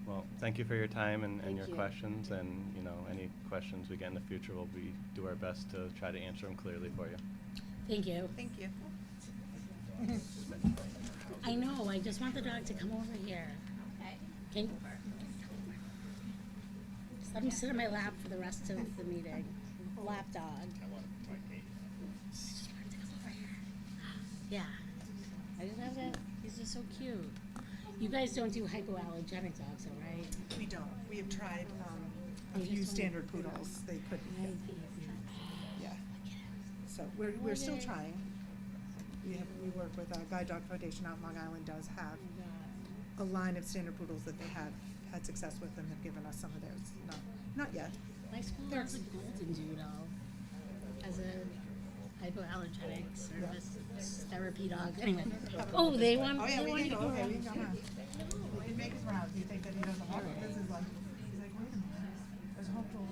Well, thank you for your time and Thank your you. questions, and, you know, any questions we get in the future, we'll do our best to try to answer them clearly for you. Thank you. Thank you. I know, I just want the dog to come over here. Can, just let him sit in my lap for the rest of the meeting. Lap dog. I just want him to come over here. Yeah. I just have to, he's just so cute. You guys don't do hypoallergenic dogs, though, right? We don't. We have tried a You few just wanna- standard poodles. They couldn't. Yeah. So we're still trying. We work with Guide Dog Foundation out in Long Island does have a line of standard poodles that they have had success with and have given us some of theirs. Not yet. My school has a golden doodle as a hypoallergenic service therapy dog. Anyway, oh, they want. Oh yeah, they we want can you go. to go Okay, around. we can come on. We can make his rounds. Do you think that he doesn't want it? This is like, he's like, wait a minute. There's hope for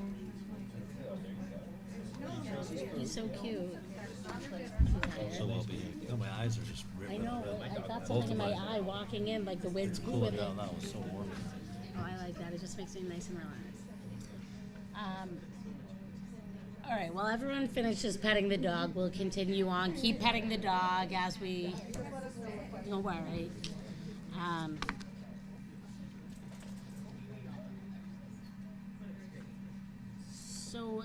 He's so cute. So well behaved. No, my eyes are just I ripping. know. I got something in my eye walking in, like the wind's Cooling with it. down now. It's so warm. Oh, I like that. It just makes me nice and relaxed. All right. While everyone finishes petting the dog, we'll continue on. Keep petting the dog as we. Don't worry. So.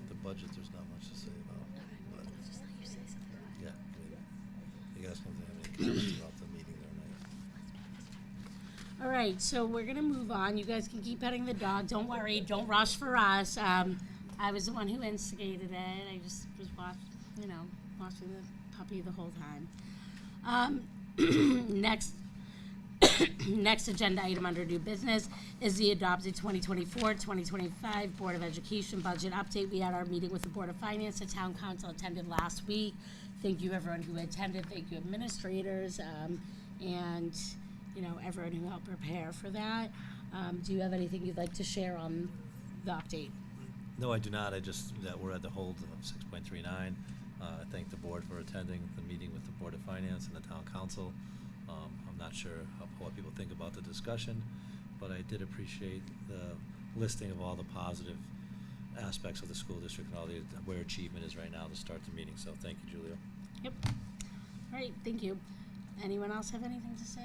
The budget, there's not much to say about. But yeah, I mean, you guys don't have any comments about the meeting there, right? All right, so we're gonna move on. You guys can keep petting the dog. Don't worry. Don't rush for us. I was the one who instigated it. I just was watching the puppy the whole time. Next agenda item under new business is the adopted 2024-2025 Board of Education budget update. We had our meeting with the Board of Finance. The town council attended last week. Thank you everyone who attended. Thank you administrators and everyone who helped prepare for that. Do you have anything you'd like to share on the update? No, I do not. I just, that we're at the hold of 6.39. I thank the board for attending the meeting with the Board of Finance and the Town Council. I'm not sure what people think about the discussion, but I did appreciate the listing of all the positive aspects of the school district and all where achievement is right now to start the meeting. So thank you, Julia. Yep. All right, thank you. Anyone else have anything to say?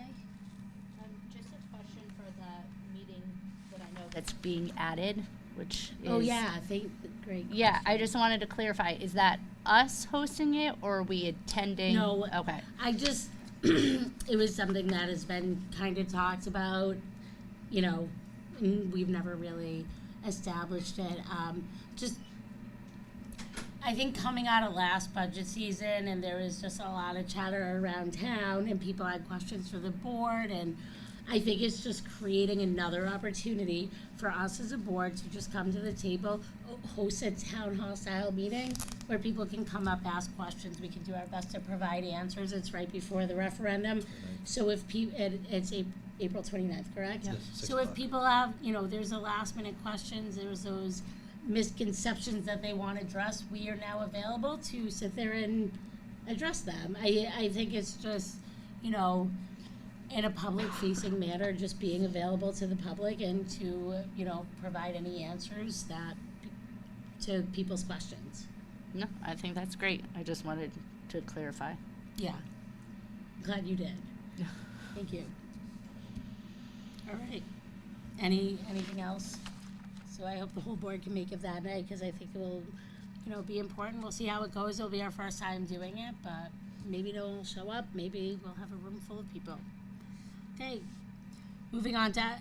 Just a question for the meeting that I know that's being added, which is. Oh, yeah, great. Yeah, I just wanted to clarify, is that us hosting it or are we attending? No. Okay. I just, it was something that has been kind of talked about, and we've never really established it. I think coming out of last budget season, and there was just a lot of chatter around town, and people had questions for the board, and I think it's just creating another opportunity for us as a board to just come to the table, host a town hall style meeting where people can come up, ask questions. We can do our best to provide answers. It's right before the referendum. So if it's April 29th, correct? Yes. So if people have, there's a last minute questions, there's those misconceptions that they want addressed, we are now available to sit there and address them. I think it's just, in a public-facing manner, just being available to the public and to, you know, provide any answers that, to people's questions. No, I think that's great. I just wanted to clarify. Yeah. Glad you did. Thank you. All right. Anything else? So I hope the whole board can make it that night, because I think it will, you know, be important. We'll see how it goes. It'll be our first time doing it, but maybe no one will show up. Maybe we'll have a room full of people. Okay. Moving on to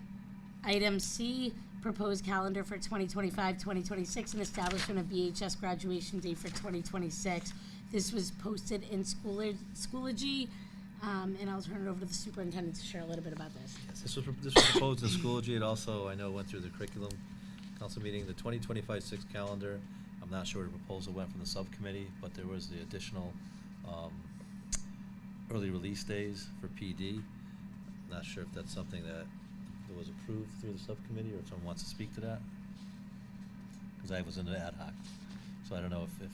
item C, proposed calendar for 2025-2026 and establishment of VHS graduation date for 2026. This was posted in Schoology, and I'll turn it over to the superintendent to share a little bit about this. Yes, this was proposed in Schoology. It also, I know, went through the curriculum council meeting. The 2025-6 calendar, I'm not sure where the proposal went from the subcommittee, but there was the additional early release days for PD. Not sure if that's something that was approved through the subcommittee, or if someone wants to speak to that. Because I was in the ad hoc, so I don't know if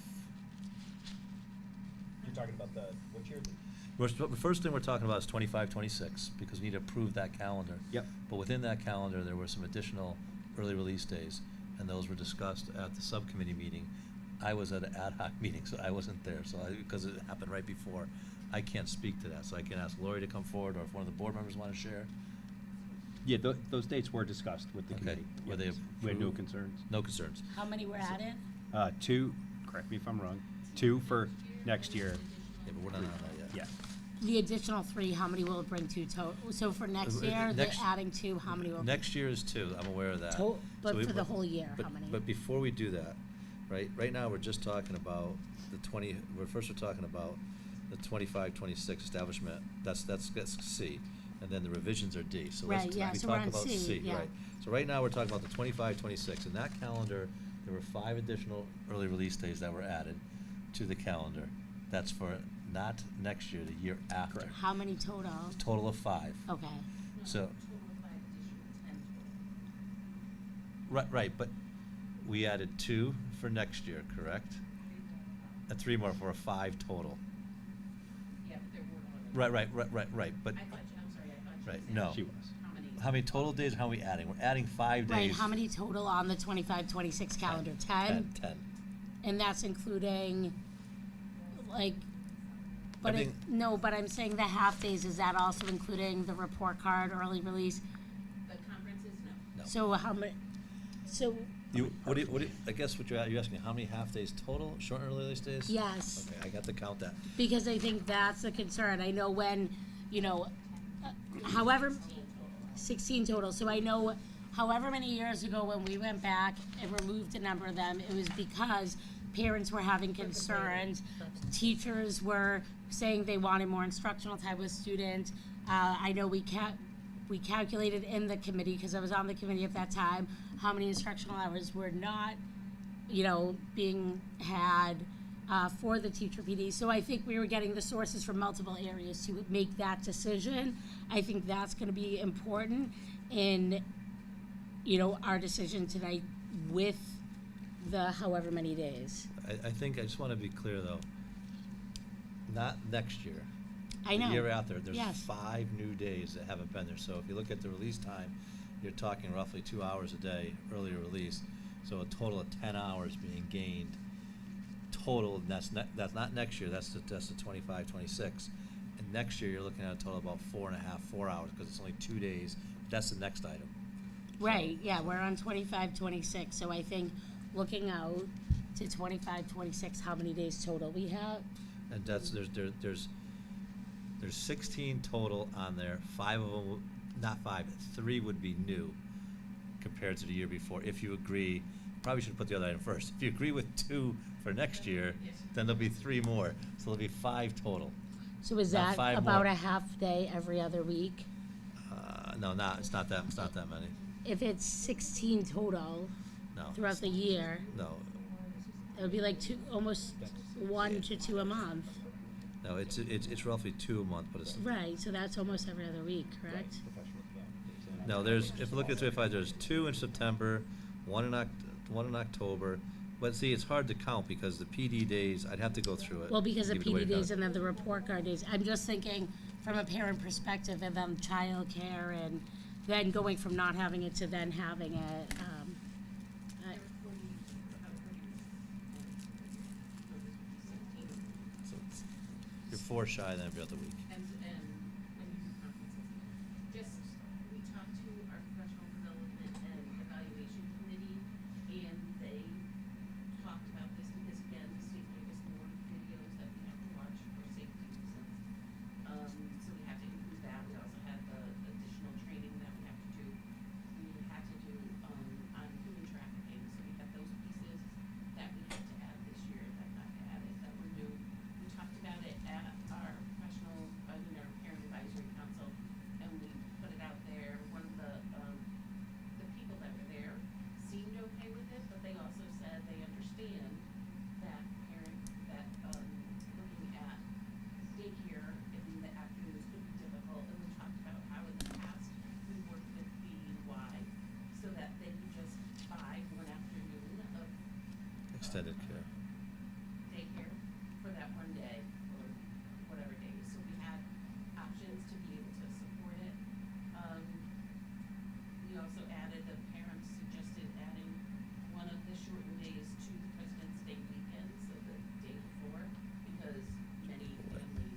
You're talking about which year? the first thing we're talking about is 25-26, because we need to approve that calendar. Yep. But within that calendar, there were some additional early release days, and those were discussed at the subcommittee meeting. I was at an ad hoc meeting, so I wasn't there, because it happened right before. I can't speak to that, so I can ask Lori to come forward, or if one of the board members want to share. Yeah, those dates were discussed with the Okay. committee. Were they We had no approved? concerns. No concerns. How many were added? 2, correct me if I'm wrong, 2 for next year. Yeah, but we're not on that yet. Yeah. The additional 3, how many will it bring to total? So for next year, they're adding 2, how many will? Next year is 2, I'm aware of that. But So for the whole year, how many? But before we do that, right now, we're just talking about we're talking about the 25-26 establishment, that's C, and then the revisions are D, so Right, yeah, we so we're talk on about C, C, yeah. right. So right now, we're talking about the 25-26. In that calendar, there were 5 additional early release days that were added to the calendar. That's for not next year, the year after. How many total? Total of 5. Okay. So. Right, but we added 2 for next year, correct? And 3 more for a 5 total. Yeah, but there were more. Right, but. I'm sorry, I thought Right, you no. She was. How many total days, how are we adding? We're adding 5 days. Right, how many total on the 25-26 calendar? 10? 10. And that's including, like, but Everything- but I'm saying the half days, is that also including the report card, early release? The conferences, no. No. So how many, so, I guess what you're asking, how many half days total, short and early release days? Yes. Okay, I got to count that. because I think that's a concern. I know when, you know, however, 16 total. So I know however many years ago when we went back and removed a number of them, it was because parents were having concerns. Teachers were saying they wanted more instructional time with students. I know we calculated in the committee, because I was on the committee at that time, how many instructional hours were not, you know, being had for the teacher PD. So I think we were getting the sources from multiple areas to make that decision. I think that's going to be important in, you know, our decision tonight with the however many days. I think, I just want to be clear, though, not next year. I know. The year after, there's Yes. 5 new days that haven't been there. So if you look at the release time, you're talking roughly 2 hours a day, earlier release. So a total of 10 hours being gained total, and that's not next year, that's the 25-26. And next year, you're looking at a total of about 4 hours, because it's only 2 days. That's the next item. Right, yeah, we're on 25-26, so I think looking out to 25-26, how many days total we have? And that's, there's 16 total on there. 5 of them, not 5, 3 would be new compared to the year before. If you agree, probably should put the other item first. If you agree with 2 for next year, then there'll be 3 more. So there'll be 5 total. So is Not that 5 about more. a half day every other week? No, it's not that many. If it's 16 total No. throughout the year, No, it would be like almost 1 to 2 a month. no, it's roughly 2 a month, but it's. Right, so that's almost every other week, correct? No, if you look at 25, there's 2 in September, 1 in October. But see, it's hard to count because the PD days, I'd have to go through it. Well, because of give it the way PD it days does. and then the report card days. I'm just thinking from a parent perspective, and then childcare, and then going from not having it to then having it. So you're 4 shy than every other week. And when you do conferences, just, we talked to our professional development and evaluation committee, and they talked about this because, again, the state gave us more videos that we have to watch for safety reasons. So we have to include that. We also had the additional training that we have to do. We had to do, on human trafficking, so we had those pieces that we had to add this year that got added, that were new. We talked about it at our professional, our parent advisory council, and we put it out there. One of the people that were there seemed okay with it, but they also said they understand that looking at daycare in the afternoons could be difficult, and we talked about how in the past we worked with BUY so that they could just buy one afternoon of Extended care. daycare for that one day or whatever day. So we had options to be able to support it. We also added, the parents suggested adding one of the shortened days to the President's Day weekend, so the day before, because many families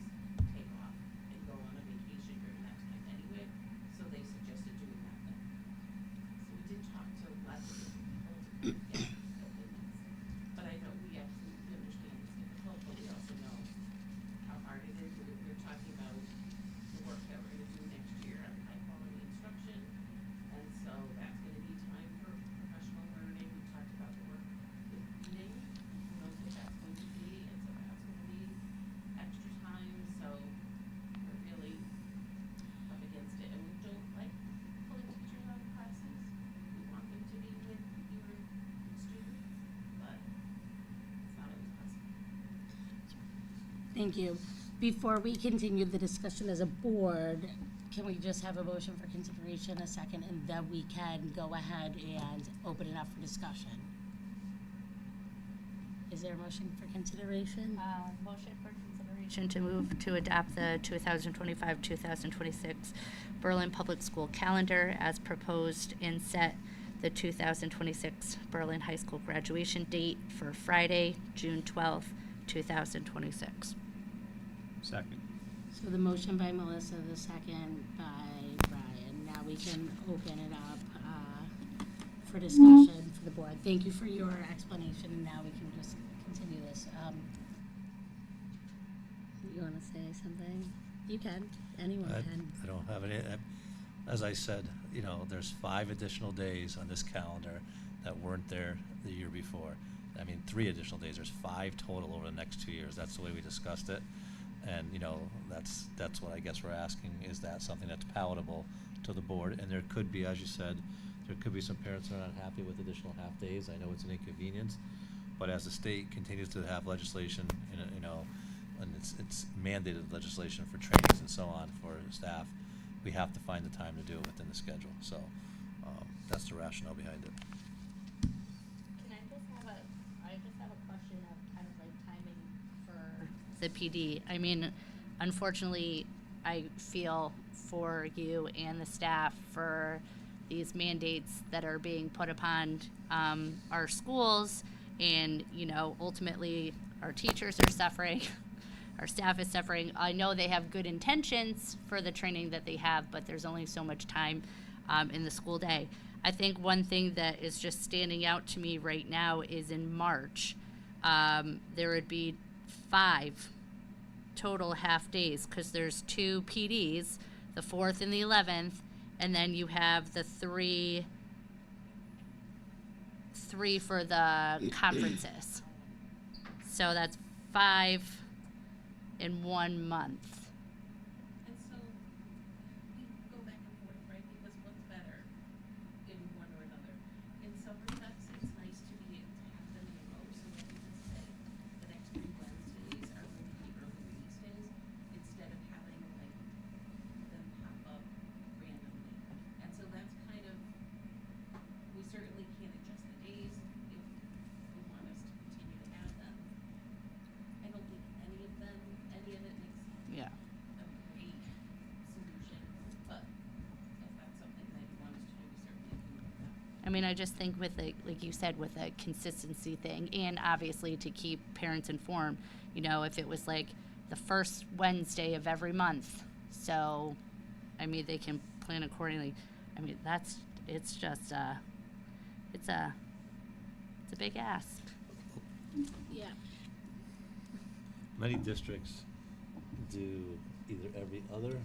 take off and go on a vacation during that time anyway, so they suggested doing that then. So we did talk to lots of different people to get opinions. But I know we absolutely understand it's difficult, but we also know how hard it is. We're talking about the work that we're gonna do next year on high quality instruction. And so that's gonna be time for professional learning. We talked about the work with reading, who knows what that's going to be, and so that's gonna be extra time, so we're really up against it. And we don't like pulling teachers out of classes. We want them to be with your student, but it's not always possible. Thank you. Before we continue the discussion as a board, can we just have a motion for consideration, a second, and then we can go ahead and open it up for discussion? Is there a motion for consideration? Motion for consideration to move to adopt the 2025-2026 Berlin Public School calendar as proposed and set the 2026 Berlin High School graduation date for Friday, June 12th, 2026. Second. So the motion by Melissa, the second by Brian. Now we can open it up for discussion for the board. Thank you for your explanation, and now we can just continue this. You want to say something? You can. Anyone can. I don't have any, as I said, you know, there's 5 additional days on this calendar that weren't there the year before. I mean, 3 additional days, there's 5 total over the next 2 years. That's the way we discussed it. And, you know, that's what I guess we're asking, is that something that's palatable to the board? And there could be, as you said, there could be some parents that are not happy with additional half days. I know it's an inconvenience, but as the state continues to have legislation, you know, and it's mandated legislation for trainings and so on for staff, we have to find the time to do it within the schedule. So that's the rationale behind it. Can I just have a question of kind of like timing for the PD. I mean, unfortunately, I feel for you and the staff for these mandates that are being put upon our schools, and you know, ultimately, our teachers are suffering, our staff is suffering. I know they have good intentions for the training that they have, but there's only so much time in the school day. I think one thing that is just standing out to me right now is in March, there would be 5 total half days, because there's 2 PDs, the 4th and the 11th, and then you have the 3 for the conferences. So that's 5 in 1 month. And so we go back and forth, right? Because what's better in one or another? In some respects, it's nice to be able to have them in a row so that we can say the next 3 Wednesdays are going to be early release days instead of having like them pop up randomly. And so that's kind of, we certainly can't adjust the days if we want us to continue to have them. I don't think any of it makes Yeah. mean, I just think with a, like you said, with a consistency thing, and obviously to keep parents informed, you know, if it was like the first Wednesday of every month, so, I mean, they can plan accordingly. I mean, it's just, it's a big ask. Yeah. Many districts do either every other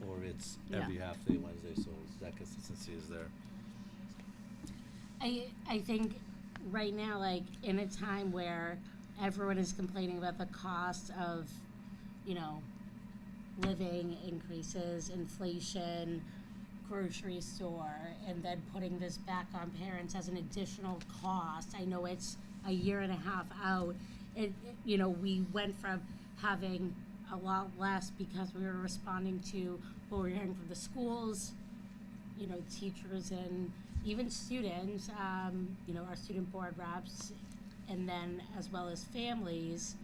or it's Yeah. every half day Wednesday, so that consistency is there. I think right now, like, in a time where everyone is complaining about the cost of, you know, living increases, inflation, grocery store, and then putting this back on parents as an additional cost. I know it's a year and a half out. You know, we went from having a lot less because we were responding to what we were hearing from the schools, you know, teachers and even students, you know, our student board reps, and then as well as families,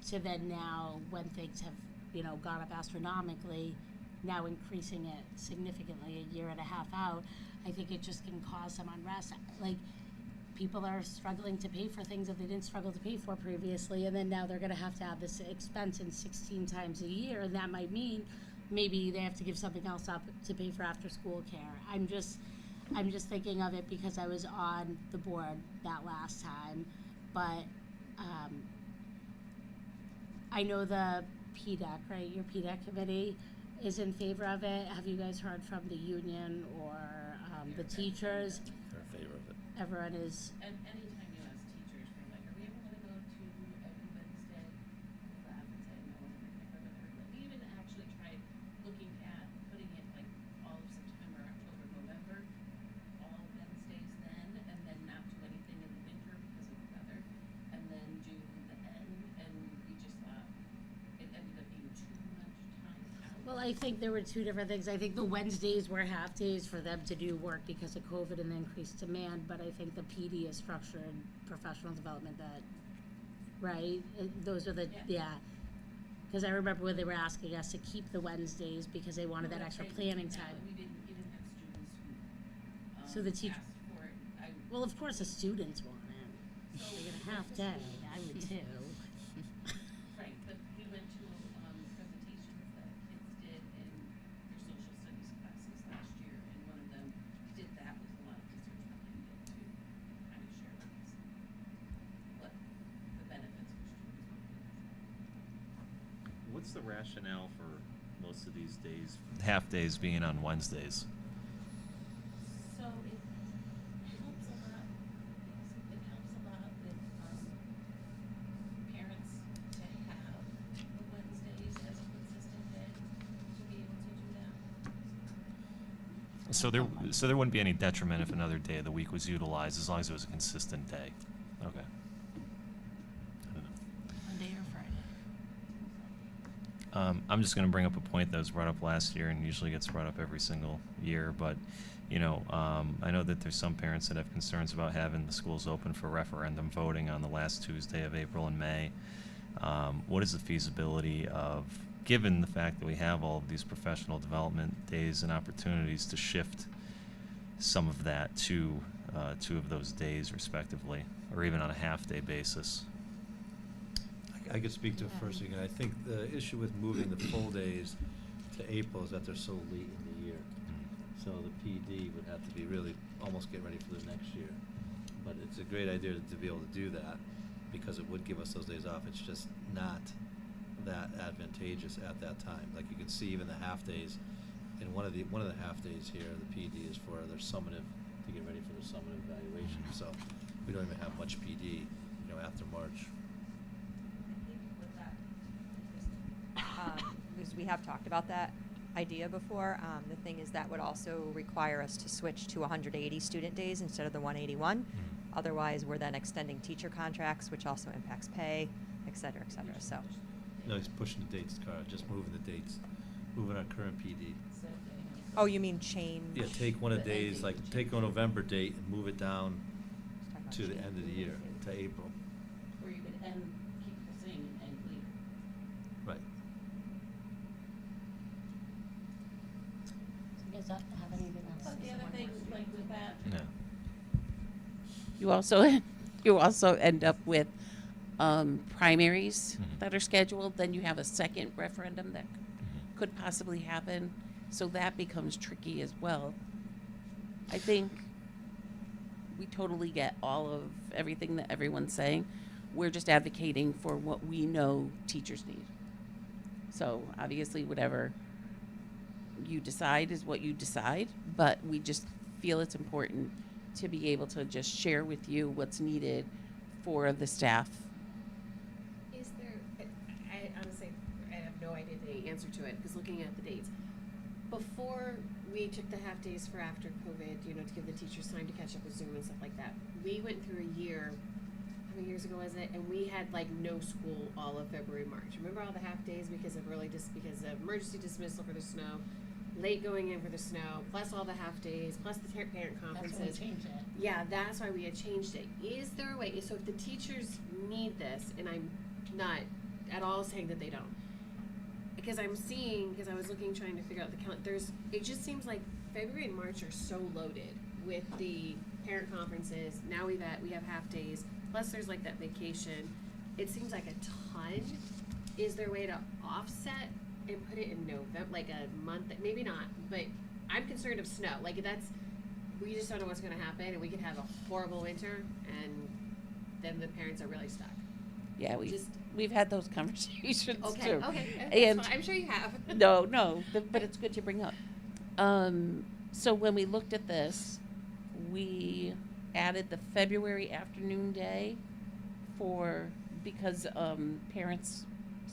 to then now when things have, you know, gone up astronomically, now increasing it significantly a year and a half out, I think it just can cause some unrest. Like, people are struggling to pay for things that they didn't struggle to pay for previously, and then now they're gonna have to have this expense in 16 times a year, and that might mean maybe they have to give something else up to pay for after-school care. I'm just thinking of it because I was on the board that last time, but I know the PDEC, right, your PDEC committee is in favor of it. Have you guys heard from the union or the teachers? They're in favor of it. Everyone is, And anytime you ask teachers, they're like, are we ever gonna go to every Wednesday? They laugh and say, no, we're never gonna ever. We even actually tried looking at putting it like all of September, October, November, all Wednesdays then, and then not do anything in the winter because of the weather, and then do the end, and we just thought it ended up being too much time out. well, I think there were two different things. I think the Wednesdays were half days for them to do work because of COVID and the increased demand, but I think the PD is structured professional development that, right? Those are the, yeah. Because I remember when they were asking us to keep the Wednesdays because they wanted that extra planning time. We didn't even have students who, So the teacher, asked for it. well, of course the students want it. They get a half day, I would too. Right, but we went to, presentations that kids did in their social studies classes last year, and one of them did that with a lot of research behind it to kind of share with us what the benefits for students. What's the rationale for most of these days, half days being on Wednesdays? So it helps a lot, it helps a lot with, parents to have the Wednesdays as a consistent day, to be able to do that. So there wouldn't be any detriment if another day of the week was utilized as long as it was a consistent day. Okay. Monday or Friday. I'm just going to bring up a point that was brought up last year and usually gets brought up every single year, but you know, I know that there's some parents that have concerns about having the schools open for referendum voting on the last Tuesday of April and May. What is the feasibility of, given the fact that we have all of these professional development days and opportunities, to shift some of that to 2 of those days respectively, or even on a half-day basis? I could speak to it first again. I think the issue with moving the full days to April is that they're so late in the year. So the PD would have to be really almost get ready for the next year. But it's a great idea to be able to do that because it would give us those days off. It's just not that advantageous at that time. Like you can see even the half days, and one of the half days here, the PD is for their summative, to get ready for their summative evaluation. So we don't even have much PD, you know, after March. Because we have talked about that idea before. The thing is that would also require us to switch to 180 student days instead of the 181. Otherwise, we're then extending teacher contracts, which also impacts pay, et cetera, et cetera. So. No, he's pushing the dates, Cara, just moving the dates, moving our current PD. Oh, you mean change? Yeah, take one of the days, like take a November date and move it down to the end of the year, to April. Or you could end, keep the same and end later. Right. Do you guys have anything else? But the other thing, like with that You also end up with primaries that are scheduled. Then you have a second referendum that could possibly happen. So that becomes tricky as well. I think we totally get all of everything that everyone's saying. We're just advocating for what we know teachers need. So obviously whatever you decide is what you decide, but we just feel it's important to be able to just share with you what's needed for the staff. Is there, I honestly, I have no idea the answer to it, because looking at the dates, before we took the half days for after COVID, you know, to give the teachers time to catch up with Zoom and stuff like that, we went through a year, how many years ago was it? And we had like no school all of February, March. Remember all the half days because of because of emergency dismissal for the snow, late going in for the snow, plus all the half days, plus the parent conferences. That's why we changed it. Yeah, that's why we had changed it. Is there a way, so if the teachers need this, and I'm not at all saying that they don't, because I'm seeing, because I was looking, trying to figure out the count, it just seems like February and March are so loaded with the parent conferences. Now we have half days, plus there's like that vacation. It seems like a ton. Is there a way to offset and put it in November, like a month, maybe not, but I'm concerned of snow. Like we just don't know what's gonna happen, and we could have a horrible winter, and then the parents are really stuck. Yeah, we've had those conversations Okay, too. okay, that's And fine. I'm sure you have. No, but it's good to bring up. So when we looked at this, we added the February afternoon day because parents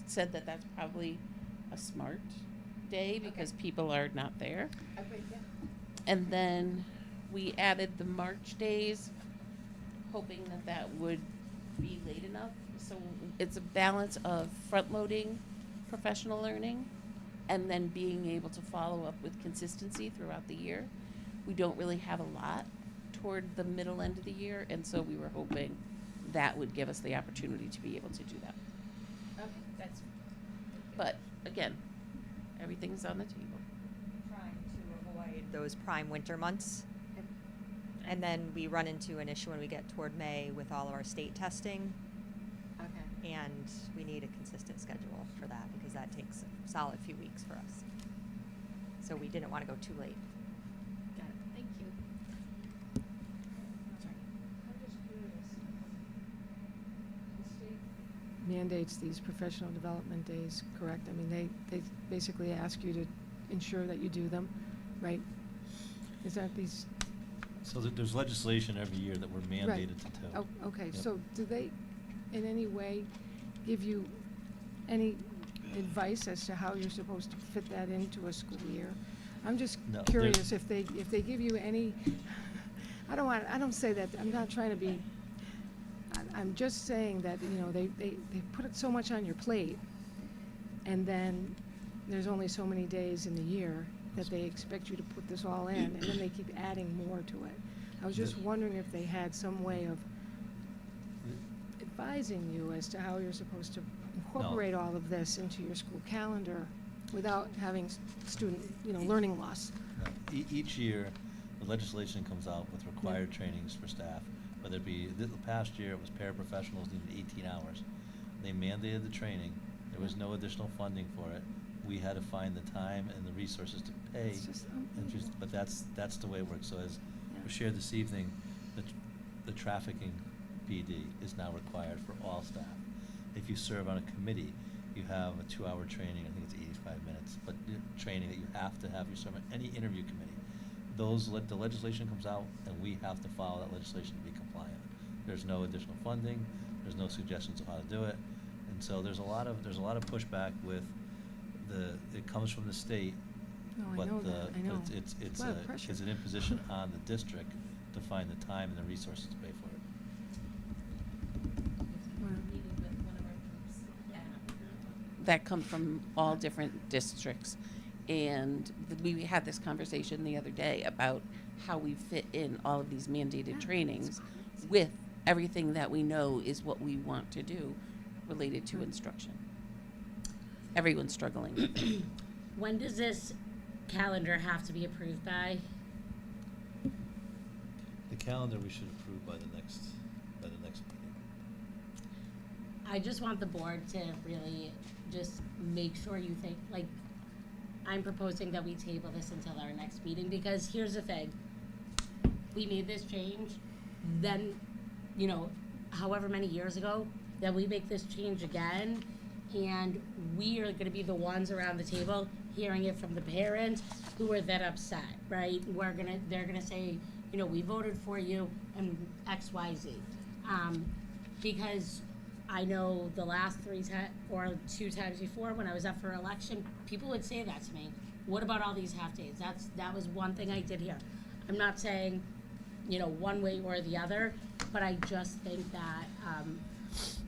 said that that's probably a smart day because people are not there. Okay, yeah. And then we added the March days, hoping that that would be late enough. So it's a balance of front-loading professional learning and then being able to follow up with consistency throughout the year. We don't really have a lot toward the middle end of the year, and so we were hoping that would give us the opportunity to be able to do that. Okay, that's. But again, everything's on the table. Trying to avoid those prime winter months. And then we run into an issue when we get toward May with all of our state testing. Okay. And we need a consistent schedule for that because that takes a solid few weeks for us. So we didn't want to go too late. Got it. Thank you. Mandates these professional development days, correct? I mean, they basically ask you to ensure that you do them, right? Is that these? So there's legislation every year that we're mandated to do. Oh, okay, Yep. so do they in any way give you any advice as to how you're supposed to fit that into a school year? I'm just No, curious if they give you any, I don't say that, I'm not trying to be, I'm just saying that, you know, they put it so much on your plate, and then there's only so many days in the year that they expect you to put this all in, and then they keep adding more to it. I was just wondering if they had some way of advising you as to how you're supposed to incorporate all of this into your school calendar without having student, learning loss. Each year, the legislation comes out with required trainings for staff, whether it be, the past year, it was paraprofessionals needed 18 hours. They mandated the training. There was no additional funding for it. We had to find the time and the resources to pay. But that's the way it works. So as we shared this evening, the trafficking PD is now required for all staff. If you serve on a committee, you have a 2-hour training, I think it's 85 minutes, but training that you have to have, you serve on any interview committee. The legislation comes out and we have to follow that legislation to be compliant. There's no additional funding, there's no suggestions of how to do it, and so there's a lot of pushback with it comes from the state, No, I but know that. I know. it's a lot of pressure. an imposition on the district to find the time and the resources to pay for it. That come from all different districts. And we had this conversation the other day about how we fit in all of these mandated trainings with everything that we know is what we want to do related to instruction. Everyone's struggling with it. When does this calendar have to be approved by? The calendar we should approve by the next meeting. I just want the board to really just make sure you think, like, I'm proposing that we table this until our next meeting, because here's the thing. We made this change, then, you know, however many years ago, then we make this change again, and we are gonna be the ones around the table hearing it from the parents who are then upset, right? They're gonna say, you know, we voted for you and X, Y, Z. Because I know the last 2 times before when I was up for election, people would say that to me. What about all these half days? That was one thing I did hear. I'm not saying, you know, one way or the other, but I just think that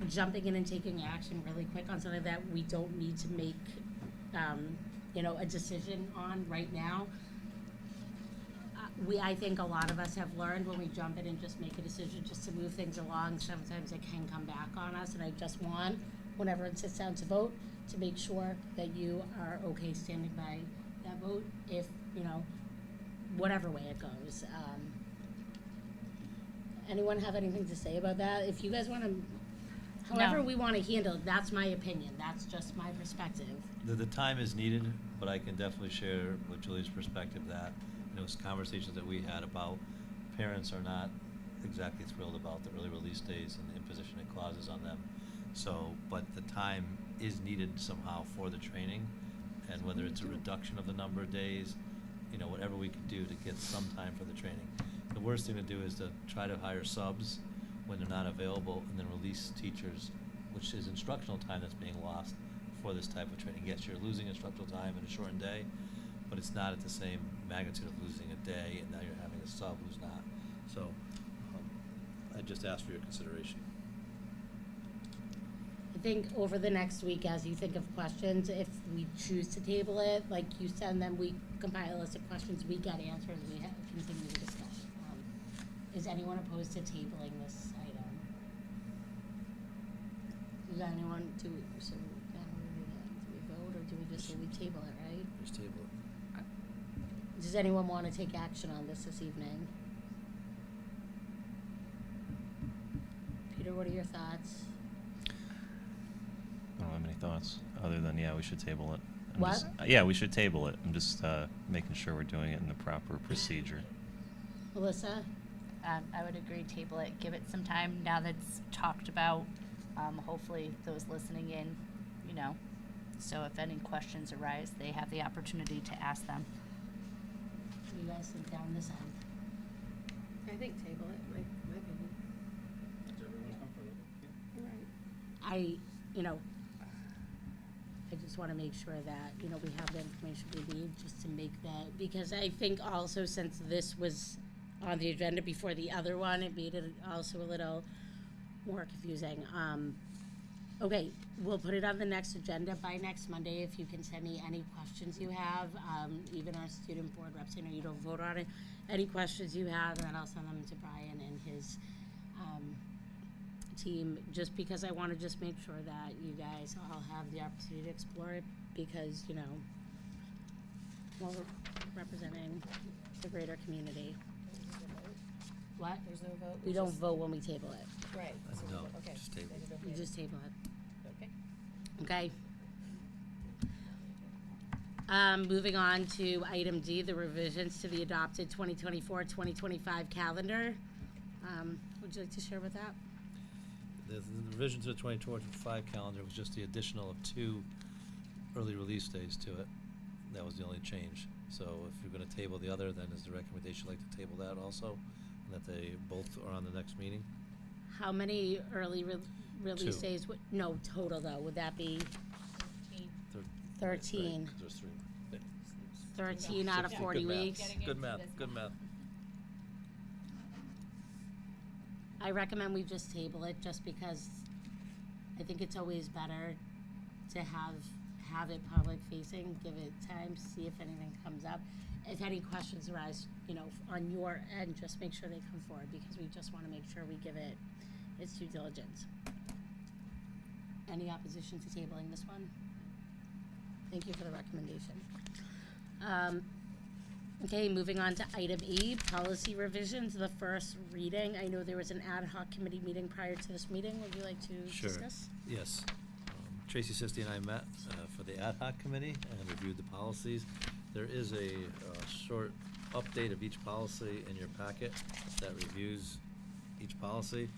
jumping in and taking action really quick on something that we don't need to make, you know, a decision on right now. I think a lot of us have learned when we jump in and just make a decision just to move things along, sometimes it can come back on us, and I just want, whenever it sits down to vote, to make sure that you are okay standing by that vote, if, you know, whatever way it goes. Anyone have anything to say about that? If you guys want to, however we want to handle it, that's my opinion, that's just my perspective. The time is needed, but I can definitely share with Julie's perspective that, you know, it's conversations that we had about parents are not exactly thrilled about the early release days and the imposition of clauses on them. So, but the time is needed somehow for the training, and whether it's a reduction of the number of days, you know, whatever we can do to get some time for the training. The worst thing to do is to try to hire subs when they're not available and then release teachers, which is instructional time that's being lost for this type of training. Yes, you're losing instructional time in a shortened day, but it's not at the same magnitude of losing a day, and now you're having a sub who's not. So I just ask for your consideration. I think over the next week, as you think of questions, if we choose to table it, like you send them, we compile a list of questions, we get answers, we continue the discussion. Is anyone opposed to tabling this item? Does anyone, do we vote, or do we just say we table it, right? Just table it. Does anyone want to take action on this evening? Peter, what are your thoughts? I don't have any thoughts, other than, yeah, we should table it. What? Yeah, we should table it. I'm just making sure we're doing it in the proper procedure. Melissa? I would agree, table it, give it some time now that it's talked about. Hopefully those listening in, you know, so if any questions arise, they have the opportunity to ask them. What do you guys think down this end? I think table it, my opinion. You know, I just want to make sure that, you know, we have the information we need just to make that, because I think also since this was on the agenda before the other one, it made it also a little more confusing. Okay, we'll put it on the next agenda by next Monday. If you can send me any questions you have, even our student board reps, I know you don't vote on it, any questions you have, and then I'll send them to Brian and his team, just because I want to just make sure that you guys all have the opportunity to explore it, because, you know, we're representing the greater community. What? There's no vote? We don't vote when we table it. Right. No, Okay. just table it. We just table it. Okay. Okay. Moving on to item D, the revisions to the adopted 2024-2025 calendar. Would you like to share with that? The revision to the 2025 calendar was just the additional of 2 early release days to it. That was the only change. So if you're going to table the other, then is the recommendation like to table that also, and that they both are on the next meeting? How many early release 2. days? No, total though. Would that be 13? Right, there's 3. Yeah. 13 out of 60. 40 Good math. weeks? Good math, good math. I recommend we just table it, just because I think it's always better to have it public facing, give it time, see if anything comes up. If any questions arise, you know, on your end, just make sure they come forward, because we just want to make sure we give it its due diligence. Any opposition to tabling this one? Thank you for the recommendation. Okay, moving on to item E, policy revisions, the first reading. I know there was an ad hoc committee meeting prior to this meeting. Would you like to Sure. discuss? Yes. Tracy Sisti and I met for the ad hoc committee and reviewed the policies. There is a short update of each policy in your packet that reviews each policy.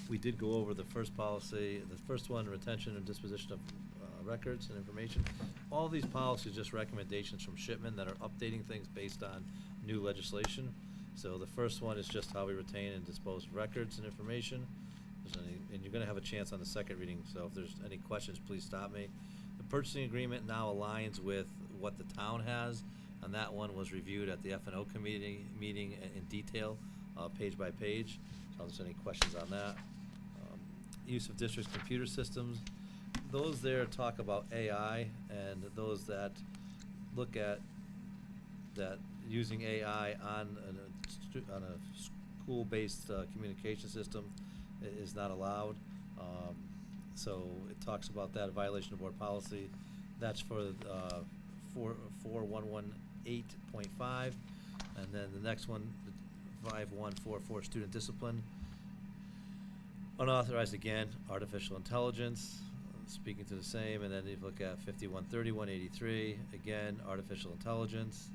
We did go over the first policy, the first one, retention and disposition of records and information. All these policies are just recommendations from Shipman that are updating things based on new legislation. So the first one is just how we retain and dispose of records and information. And you're gonna have a chance on the second reading, so if there's any questions, please stop me. The purchasing agreement now aligns with what the town has, and that one was reviewed at the F&O committee meeting in detail, page by page. So if there's any questions on that. Use of district's computer systems, those there talk about AI, and those that look at that using AI on a school-based communication system is not allowed. So it talks about that, a violation of board policy. That's for 4118.5. And then the next one, 5144, student discipline. Unauthorized, again, artificial intelligence, speaking to the same. And then you look at 513183, again, artificial intelligence.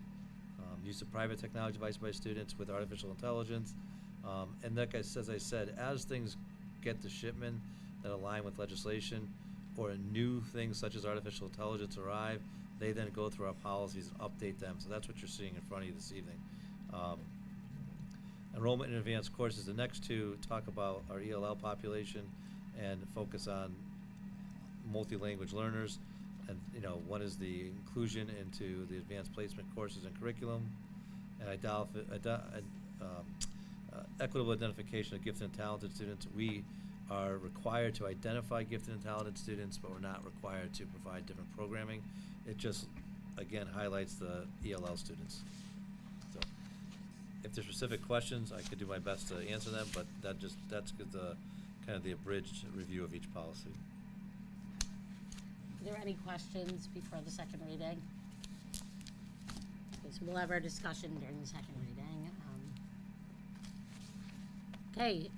Use of private technology device by students with artificial intelligence. And like as I said, as things get to Shipman that align with legislation, or new things such as artificial intelligence arrive, they then go through our policies and update them. So that's what you're seeing in front of you this evening. Enrollment in advanced courses, the next two talk about our ELL population and focus on multi-language learners. And, one is the inclusion into the advanced placement courses and curriculum, and equitable identification of gifted and talented students. We are required to identify gifted and talented students, but we're not required to provide different programming. It just, again, highlights the ELL students. So, if there's specific questions, I could do my best to answer them, but that's the kind of the abridged review of each policy. Are there any questions before the second reading? Okay, so we'll have our discussion during the second reading. Okay,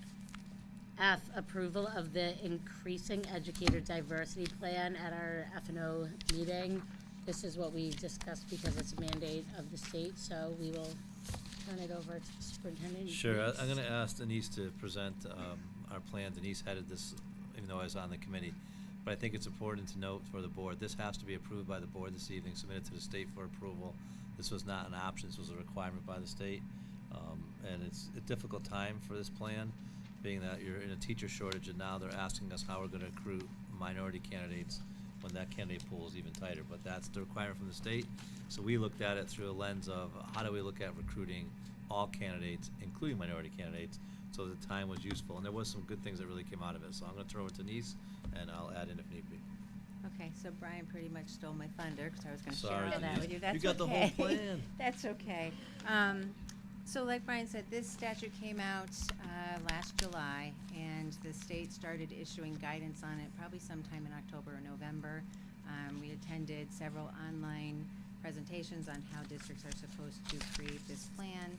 F, approval of the increasing educator diversity plan at our F&O meeting. This is what we discussed because it's a mandate of the state, so we will turn it over to the superintendent. Sure, please. I'm gonna ask Denise to present our plan. Denise headed this, even though I was on the committee. But I think it's important to note for the board, this has to be approved by the board this evening, submitted to the state for approval. This was not an option, this was a requirement by the state. And it's a difficult time for this plan, being that you're in a teacher shortage, and now they're asking us how we're gonna recruit minority candidates when that candidate pool is even tighter. But that's the requirement from the state. So we looked at it through a lens of how do we look at recruiting all candidates, including minority candidates, so the time was useful. And there was some good things that really came out of it. So I'm gonna turn over to Denise, and I'll add in if need be. Okay, so Brian pretty much stole my thunder, because I was gonna Sorry, share all that Denise. with you. You That's got the whole okay. plan. That's okay. So like Brian said, this statute came out last July, and the state started issuing guidance on it probably sometime in October or November. We attended several online presentations on how districts are supposed to create this plan.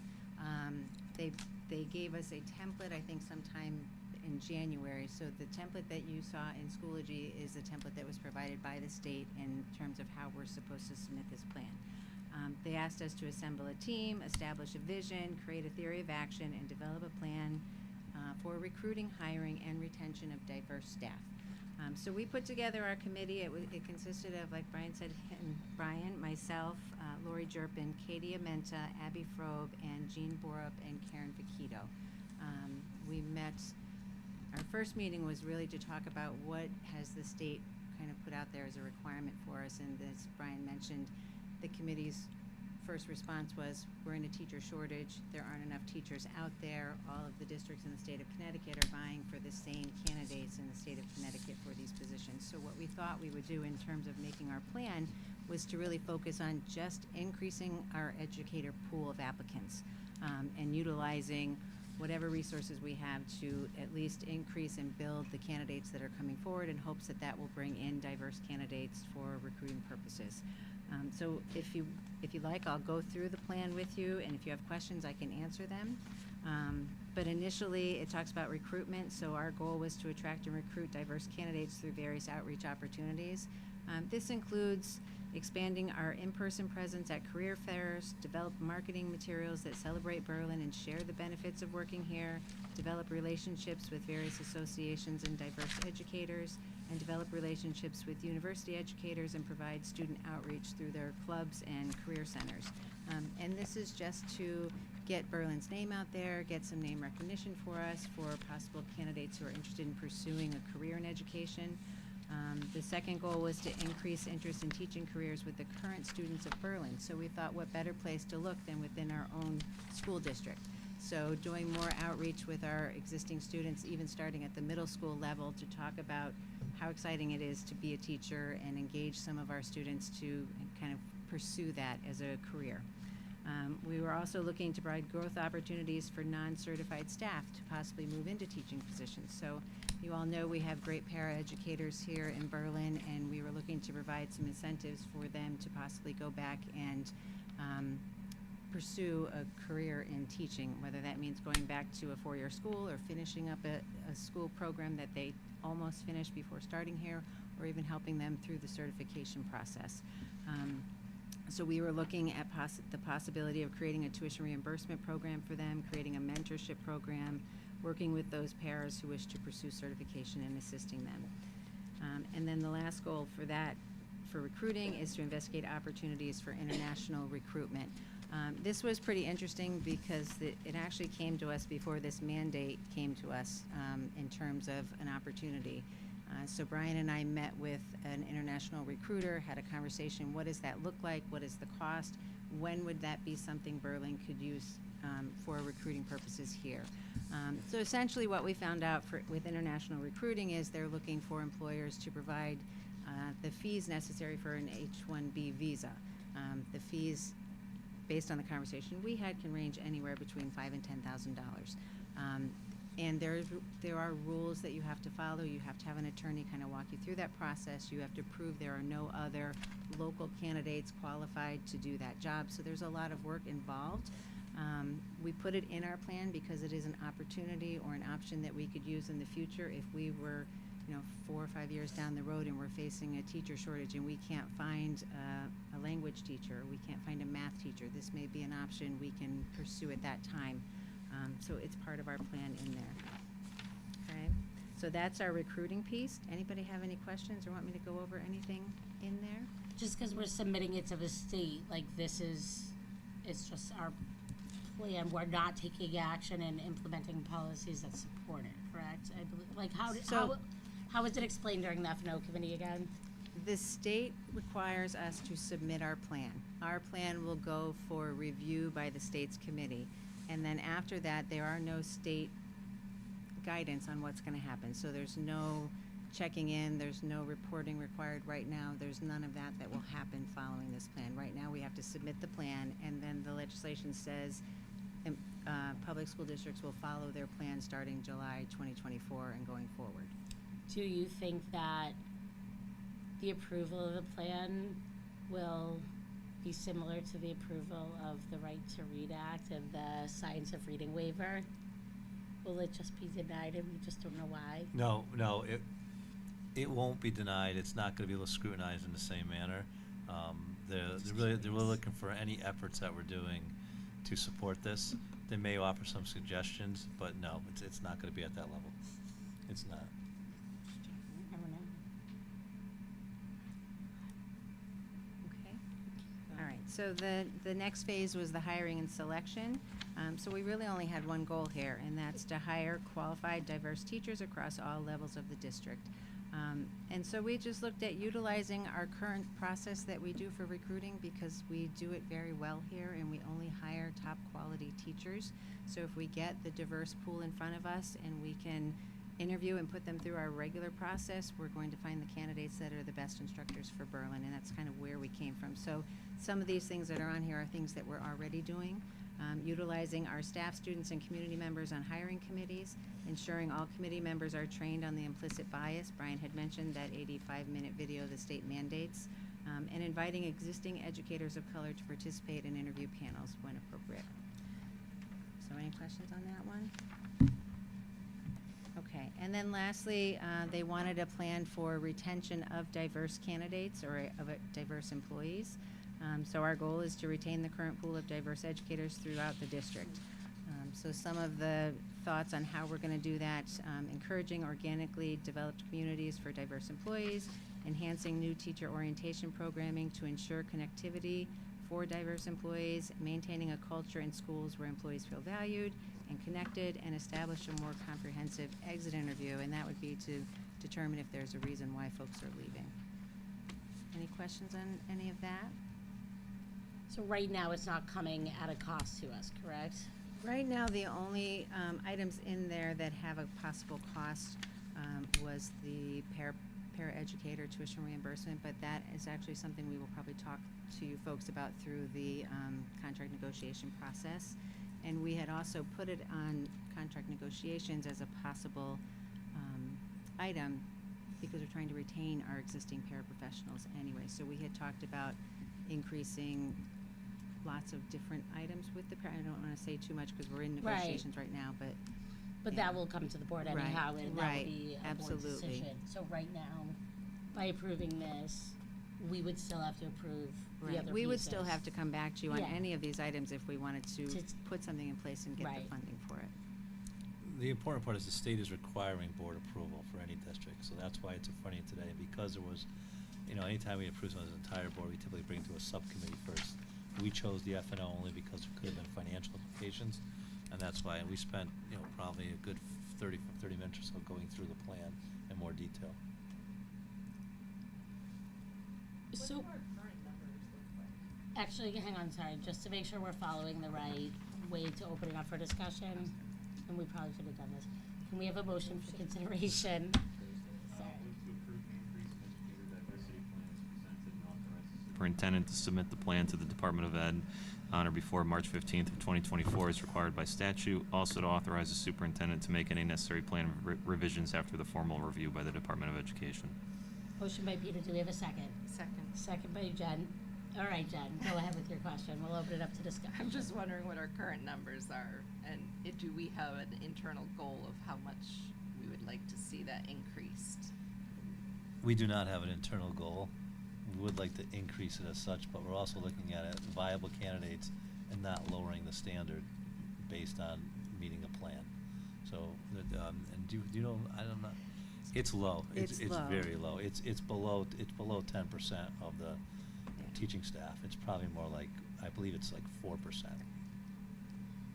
They gave us a template, I think, sometime in January. So the template that you saw in Schoology is the template that was provided by the state in terms of how we're supposed to submit this plan. They asked us to assemble a team, establish a vision, create a theory of action, and develop a plan for recruiting, hiring, and retention of diverse staff. So we put together our committee. It consisted of, like Brian said, Brian, myself, Lori Jerpin, Katie Amenta, Abby Frobe, and Jean Borup, and Karen Vaquito. We met, our first meeting was really to talk about what has the state kind of put out there as a requirement for us. And as Brian mentioned, the committee's first response was, we're in a teacher shortage. There aren't enough teachers out there. All of the districts in the state of Connecticut are vying for the same candidates in the state of Connecticut for these positions. So what we thought we would do in terms of making our plan was to really focus on just increasing our educator pool of applicants and utilizing whatever resources we have to at least increase and build the candidates that are coming forward in hopes that that will bring in diverse candidates for recruiting purposes. So if you like, I'll go through the plan with you, and if you have questions, I can answer them. But initially, it talks about recruitment, so our goal was to attract and recruit diverse candidates through various outreach opportunities. This includes expanding our in-person presence at career fairs, develop marketing materials that celebrate Berlin and share the benefits of working here, develop relationships with various associations and diverse educators, and develop relationships with university educators and provide student outreach through their clubs and career centers. And this is just to get Berlin's name out there, get some name recognition for us, for possible candidates who are interested in pursuing a career in education. The second goal was to increase interest in teaching careers with the current students of Berlin. So we thought, what better place to look than within our own school district? So doing more outreach with our existing students, even starting at the middle school level, to talk about how exciting it is to be a teacher and engage some of our students to kind of pursue that as a career. We were also looking to provide growth opportunities for non-certified staff to possibly move into teaching positions. So you all know we have great paraeducators here in Berlin, and we were looking to provide some incentives for them to possibly go back and pursue a career in teaching, whether that means going back to a four-year school or finishing up a school program that they almost finished before starting here, or even helping them through the certification process. So we were looking at the possibility of creating a tuition reimbursement program for them, creating a mentorship program, working with those paras who wish to pursue certification and assisting them. And then the last goal for that, for recruiting, is to investigate opportunities for international recruitment. This was pretty interesting because it actually came to us before this mandate came to us in terms of an opportunity. So Brian and I met with an international recruiter, had a conversation. What does that look like? What is the cost? When would that be something Berlin could use for recruiting purposes here? So essentially what we found out with international recruiting is they're looking for employers to provide the fees necessary for an H-1B visa. The fees, based on the conversation we had, can range anywhere between $5,000 and $10,000. And there are rules that you have to follow. You have to have an attorney kind of walk you through that process. You have to prove there are no other local candidates qualified to do that job. So there's a lot of work involved. We put it in our plan because it is an opportunity or an option that we could use in the future if we were 4 or 5 years down the road and we're facing a teacher shortage and we can't find a language teacher, we can't find a math teacher. This may be an option we can pursue at that time. So it's part of our plan in there. Okay, so that's our recruiting piece. Anybody have any questions or want me to go over anything in there? Just because we're submitting it to the state, like it's just our plan. We're not taking action and implementing policies that support it, correct? I believe, like how was it explained during the F&O committee again? The state requires us to submit our plan. Our plan will go for review by the state's committee. And then after that, there are no state guidance on what's going to happen. So there's no checking in, there's no reporting required right now. There's none of that will happen following this plan. Right now, we have to submit the plan, and then the legislation says public school districts will follow their plan starting July 2024 and going forward. Do you think that the approval of the plan will be similar to the approval of the Right to Read Act and the Science of Reading waiver? Will it just be denied and we just don't know why? No, it won't be denied. It's not going to be scrutinized in the same manner. They're really looking for any efforts that we're doing to support this. They may offer some suggestions, but no, it's not going to be at that level. It's not. Never know. Okay. All right. So the next phase was the hiring and selection. So we really only had one goal here, and that's to hire qualified, diverse teachers across all levels of the district. And so we just looked at utilizing our current process that we do for recruiting, because we do it very well here and we only hire top quality teachers. So if we get the diverse pool in front of us and we can interview and put them through our regular process, we're going to find the candidates that are the best instructors for Berlin, and that's kind of where we came from. So some of these things that are on here are things that we're already doing. utilizing our staff, students, and community members on hiring committees, ensuring all committee members are trained on the implicit bias. Brian had mentioned that 85-minute video the state mandates, and inviting existing educators of color to participate in interview panels when appropriate. So any questions on that one? Okay, and then lastly, they wanted a plan for retention of diverse candidates or of diverse employees. So our goal is to retain the current pool of diverse educators throughout the district. So some of the thoughts on how we're going to do that, encouraging organically developed communities for diverse employees, enhancing new teacher orientation programming to ensure connectivity for diverse employees, maintaining a culture in schools where employees feel valued and connected, and establish a more comprehensive exit interview, and that would be to determine if there's a reason why folks are leaving. Any questions on any of that? So right now, it's not coming at a cost to us, correct? Right now, the only items in there that have a possible cost was the paraeducator tuition reimbursement, but that is actually something we will probably talk to you folks about through the contract negotiation process. And we had also put it on contract negotiations as a possible item because we're trying to retain our existing paraprofessionals anyway. So we had talked about increasing lots of different items with the I don't want to say too much because we're in negotiations right now, but yeah. That will come to the board Right, anyhow, and that right, will be a board absolutely. decision. So right now, by approving this, we would still have to approve the Right. other We would pieces. still have to come back to you on Yeah. any of these items if we wanted to To- put something in place and get the Right. funding for it. The important part is the state is requiring board approval for any district, so that's why it's in front of you today, because there was, anytime we approve something as an entire board, we typically bring it to a subcommittee first. We chose the F&O only because there could have been financial implications, and that's why, and we spent, probably a good 30 minutes or so going through the plan in more detail. So, actually, hang on, sorry, just to make sure we're following the right way to open it up for discussion, and we probably should have done this. Can we have a motion for consideration? Sorry. Superintendent to submit the plan to the Department of Ed on or before March 15th of 2024 is required by statute. Also to authorize the superintendent to make any necessary plan revisions after the formal review by the Department of Education. Motion by Peter, do we have a second? Second. Second by Jen. All right, Jen, go ahead with your question. We'll open it up to discussion. I'm just wondering what our current numbers are, and do we have an internal goal of how much we would like to see that increased? We do not have an internal goal. We would like to increase it as such, but we're also looking at it, viable candidates, and not lowering the standard based on meeting a plan. So, and do you know, I don't know, it's low. It's low. Very low. It's below 10% of the teaching staff. It's probably more like, I believe it's like 4%.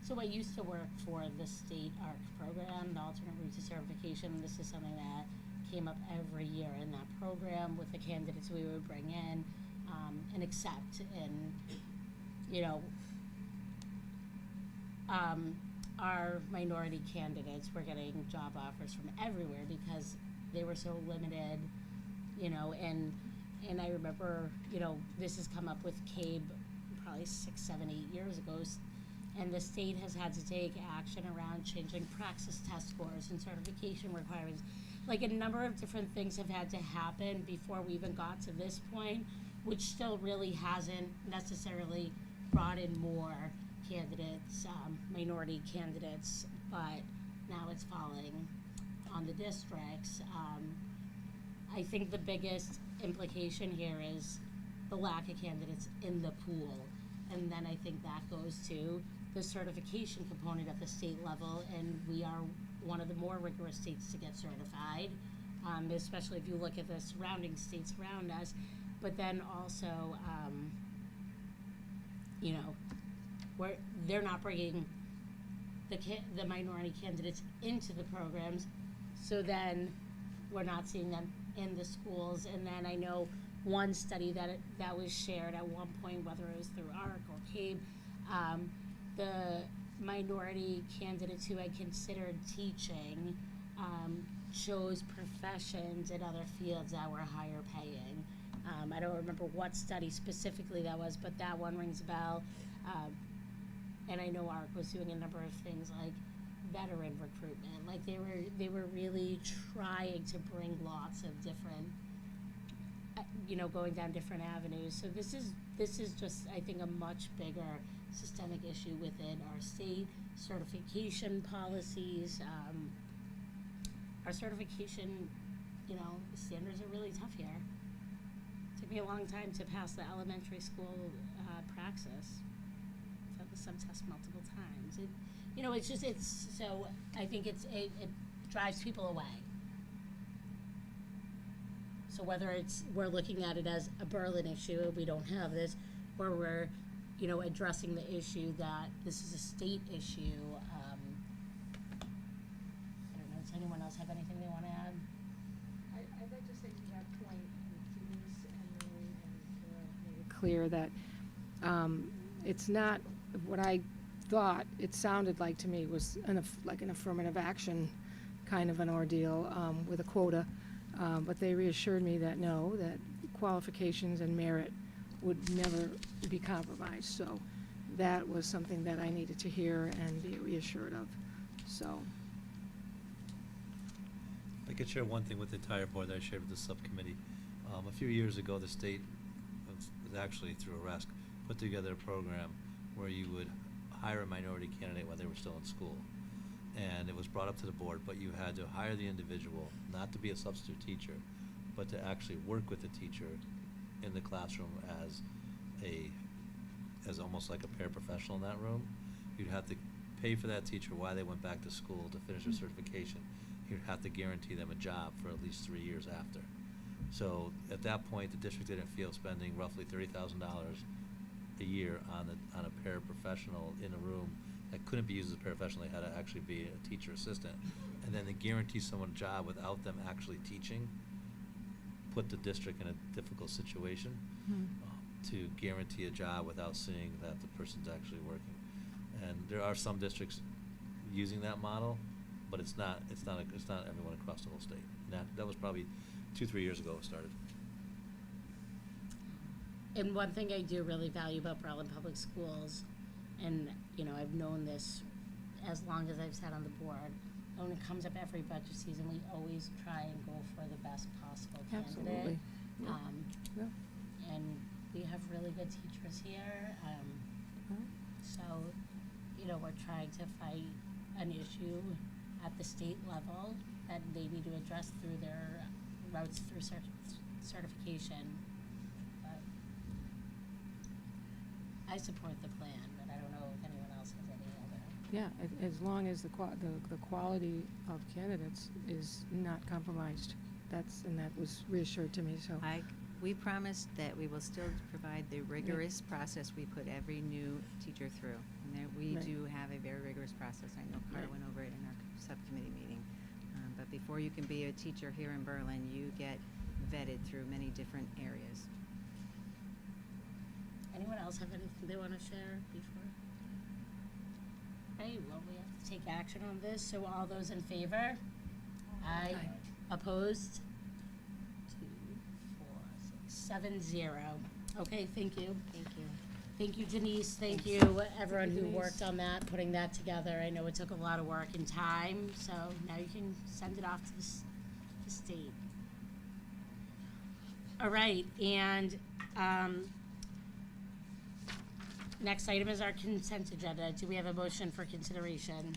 So I used to work for the state ARC program, the alternate route to certification. This is something that came up every year in that program with the candidates we would bring in and accept. And, our minority candidates were getting job offers from everywhere because they were so limited, and I remember, this has come up with CABE probably 6, 7, 8 years ago, and the state has had to take action around changing praxis test scores and certification requirements. Like a number of different things have had to happen before we even got to this point, which still really hasn't necessarily brought in more candidates, minority candidates, but now it's falling on the districts. I think the biggest implication here is the lack of candidates in the pool. And then I think that goes to the certification component at the state level, and we are one of the more rigorous states to get certified, especially if you look at the surrounding states around us. But then also, they're not bringing the minority candidates into the programs, so then we're not seeing them in the schools. And then I know one study that was shared at one point, whether it was through ARC or CABE, the minority candidates who had considered teaching chose professions in other fields that were higher paying. I don't remember what study specifically that was, but that one rings a bell. and I know ARC was doing a number of things like veteran recruitment. Like they were really trying to bring lots of different, going down different avenues. So this is just, I think, a much bigger systemic issue within our state. Certification policies, our certification, standards are really tough here. It took me a long time to pass the elementary school praxis. Failed the sub-test multiple times. So I think it drives people away. So whether we're looking at it as a Berlin issue, we don't have this, or we're, addressing the issue that this is a state issue. I don't know, does anyone else have anything they want to add? I'd like to say to that point, Denise and Lily made it clear that it's not what I thought it sounded like to me was like an affirmative action kind of an ordeal with a quota. But they reassured me that no, that qualifications and merit would never be compromised. So that was something that I needed to hear and be reassured of. So. I could share one thing with the entire board that I shared with the subcommittee. A few years ago, the state, was actually through ARESC, put together a program where you would hire a minority candidate when they were still in school. And it was brought up to the board, but you had to hire the individual, not to be a substitute teacher, but to actually work with the teacher in the classroom as almost like a paraprofessional in that room. You'd have to pay for that teacher while they went back to school to finish their certification. You'd have to guarantee them a job for at least 3 years after. So at that point, the district didn't feel spending roughly $30,000 a year on a paraprofessional in a room that couldn't be used as a paraprofessional. They had to actually be a teacher assistant. And then to guarantee someone a job without them actually teaching put the district in a difficult situation to guarantee a job without seeing that the person's actually working. And there are some districts using that model, but it's not everyone across the whole state. And that was probably 2-3 years ago it started. And one thing I do really value about Berlin Public Schools, and I've known this as long as I've sat on the board, when it comes up every budget season, we always try and go for the best possible candidate. Absolutely. Yeah. And we have really good teachers here. So, we're trying to fight an issue at the state level that they need to address through their routes through certification. But I support the plan, but I don't know if anyone else has any other. Yeah, as long as the quality of candidates is not compromised. That was reassured to me, so. We promised that we will still provide the rigorous process we put every new teacher through. And there, we Right. do have a very rigorous process. I know Carter Right. went over it in our subcommittee meeting. But before you can be a teacher here in Berlin, you get vetted through many different areas. Anyone else have anything they want to share before? Okay, well, we have to take action on this, so all those in favor? Aye. Opposed? 2, 4, 6, 7, 0. Okay, thank you. Thank you. Thank you, Denise. Thank you, everyone who worked on that, putting that together. I know it took a lot of work and time, so now you can send it off to the state. All right, and next item is our consent agenda. Do we have a motion for consideration?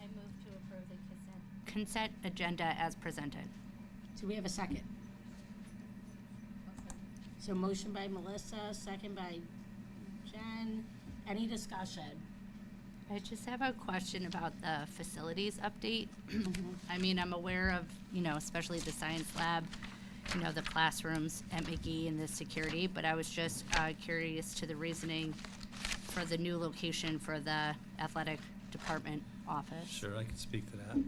I move to approve the consent agenda as presented. Do we have a second? So motion by Melissa, second by Jen. Any discussion? I just have a question about the facilities update. I mean, I'm aware of, especially the science lab, the classrooms at McGee and the security, but I was just curious to the reasoning for the new location for the athletic department office. Sure, I can speak to that.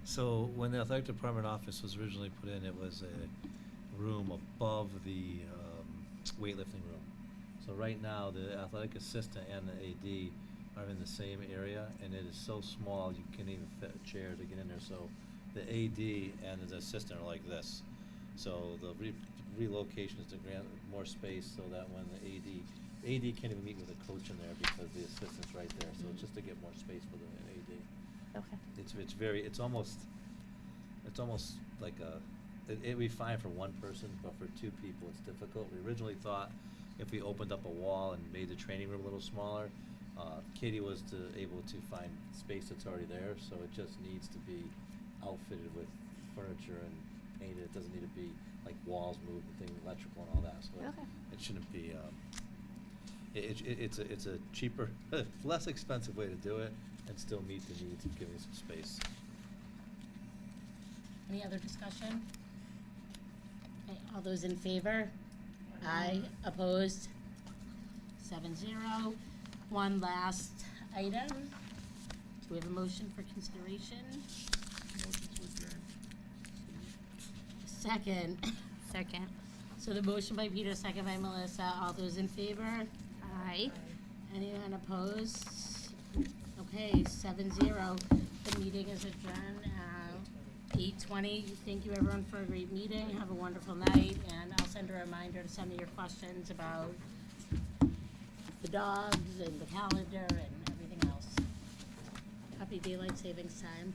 So when the athletic department office was originally put in, it was a room above the weightlifting room. So right now, the athletic assistant and the AD are in the same area, and it is so small you can't even fit a chair to get in there. So the AD and the assistant are like this. So the relocation is to grant more space so that when the AD AD can't even meet with a coach in there because the assistant's right there, so it's just to get more space for the AD. Okay. It's almost like it'd be fine for one person, but for two people, it's difficult. We originally thought if we opened up a wall and made the training room a little smaller, Katie was able to find space that's already there, so it just needs to be outfitted with furniture and painted. It doesn't need to be like walls moved and things, electrical and all that, so it shouldn't be, it's a cheaper, less expensive way to do it and still meet the needs of giving some space. Any other discussion? Okay, all those in favor? Aye. Opposed? 7-0. One last item. Do we have a motion for consideration? Motion to adjourn. Second. Second. So the motion by Peter, second by Melissa. All those in favor? Aye. Anyone opposed? Okay, 7-0. The meeting is adjourned at 8:20. Thank you everyone for a great meeting. Have a wonderful night, and I'll send a reminder to send me your questions about the dogs and the calendar and everything else. Happy Daylight Savings Time.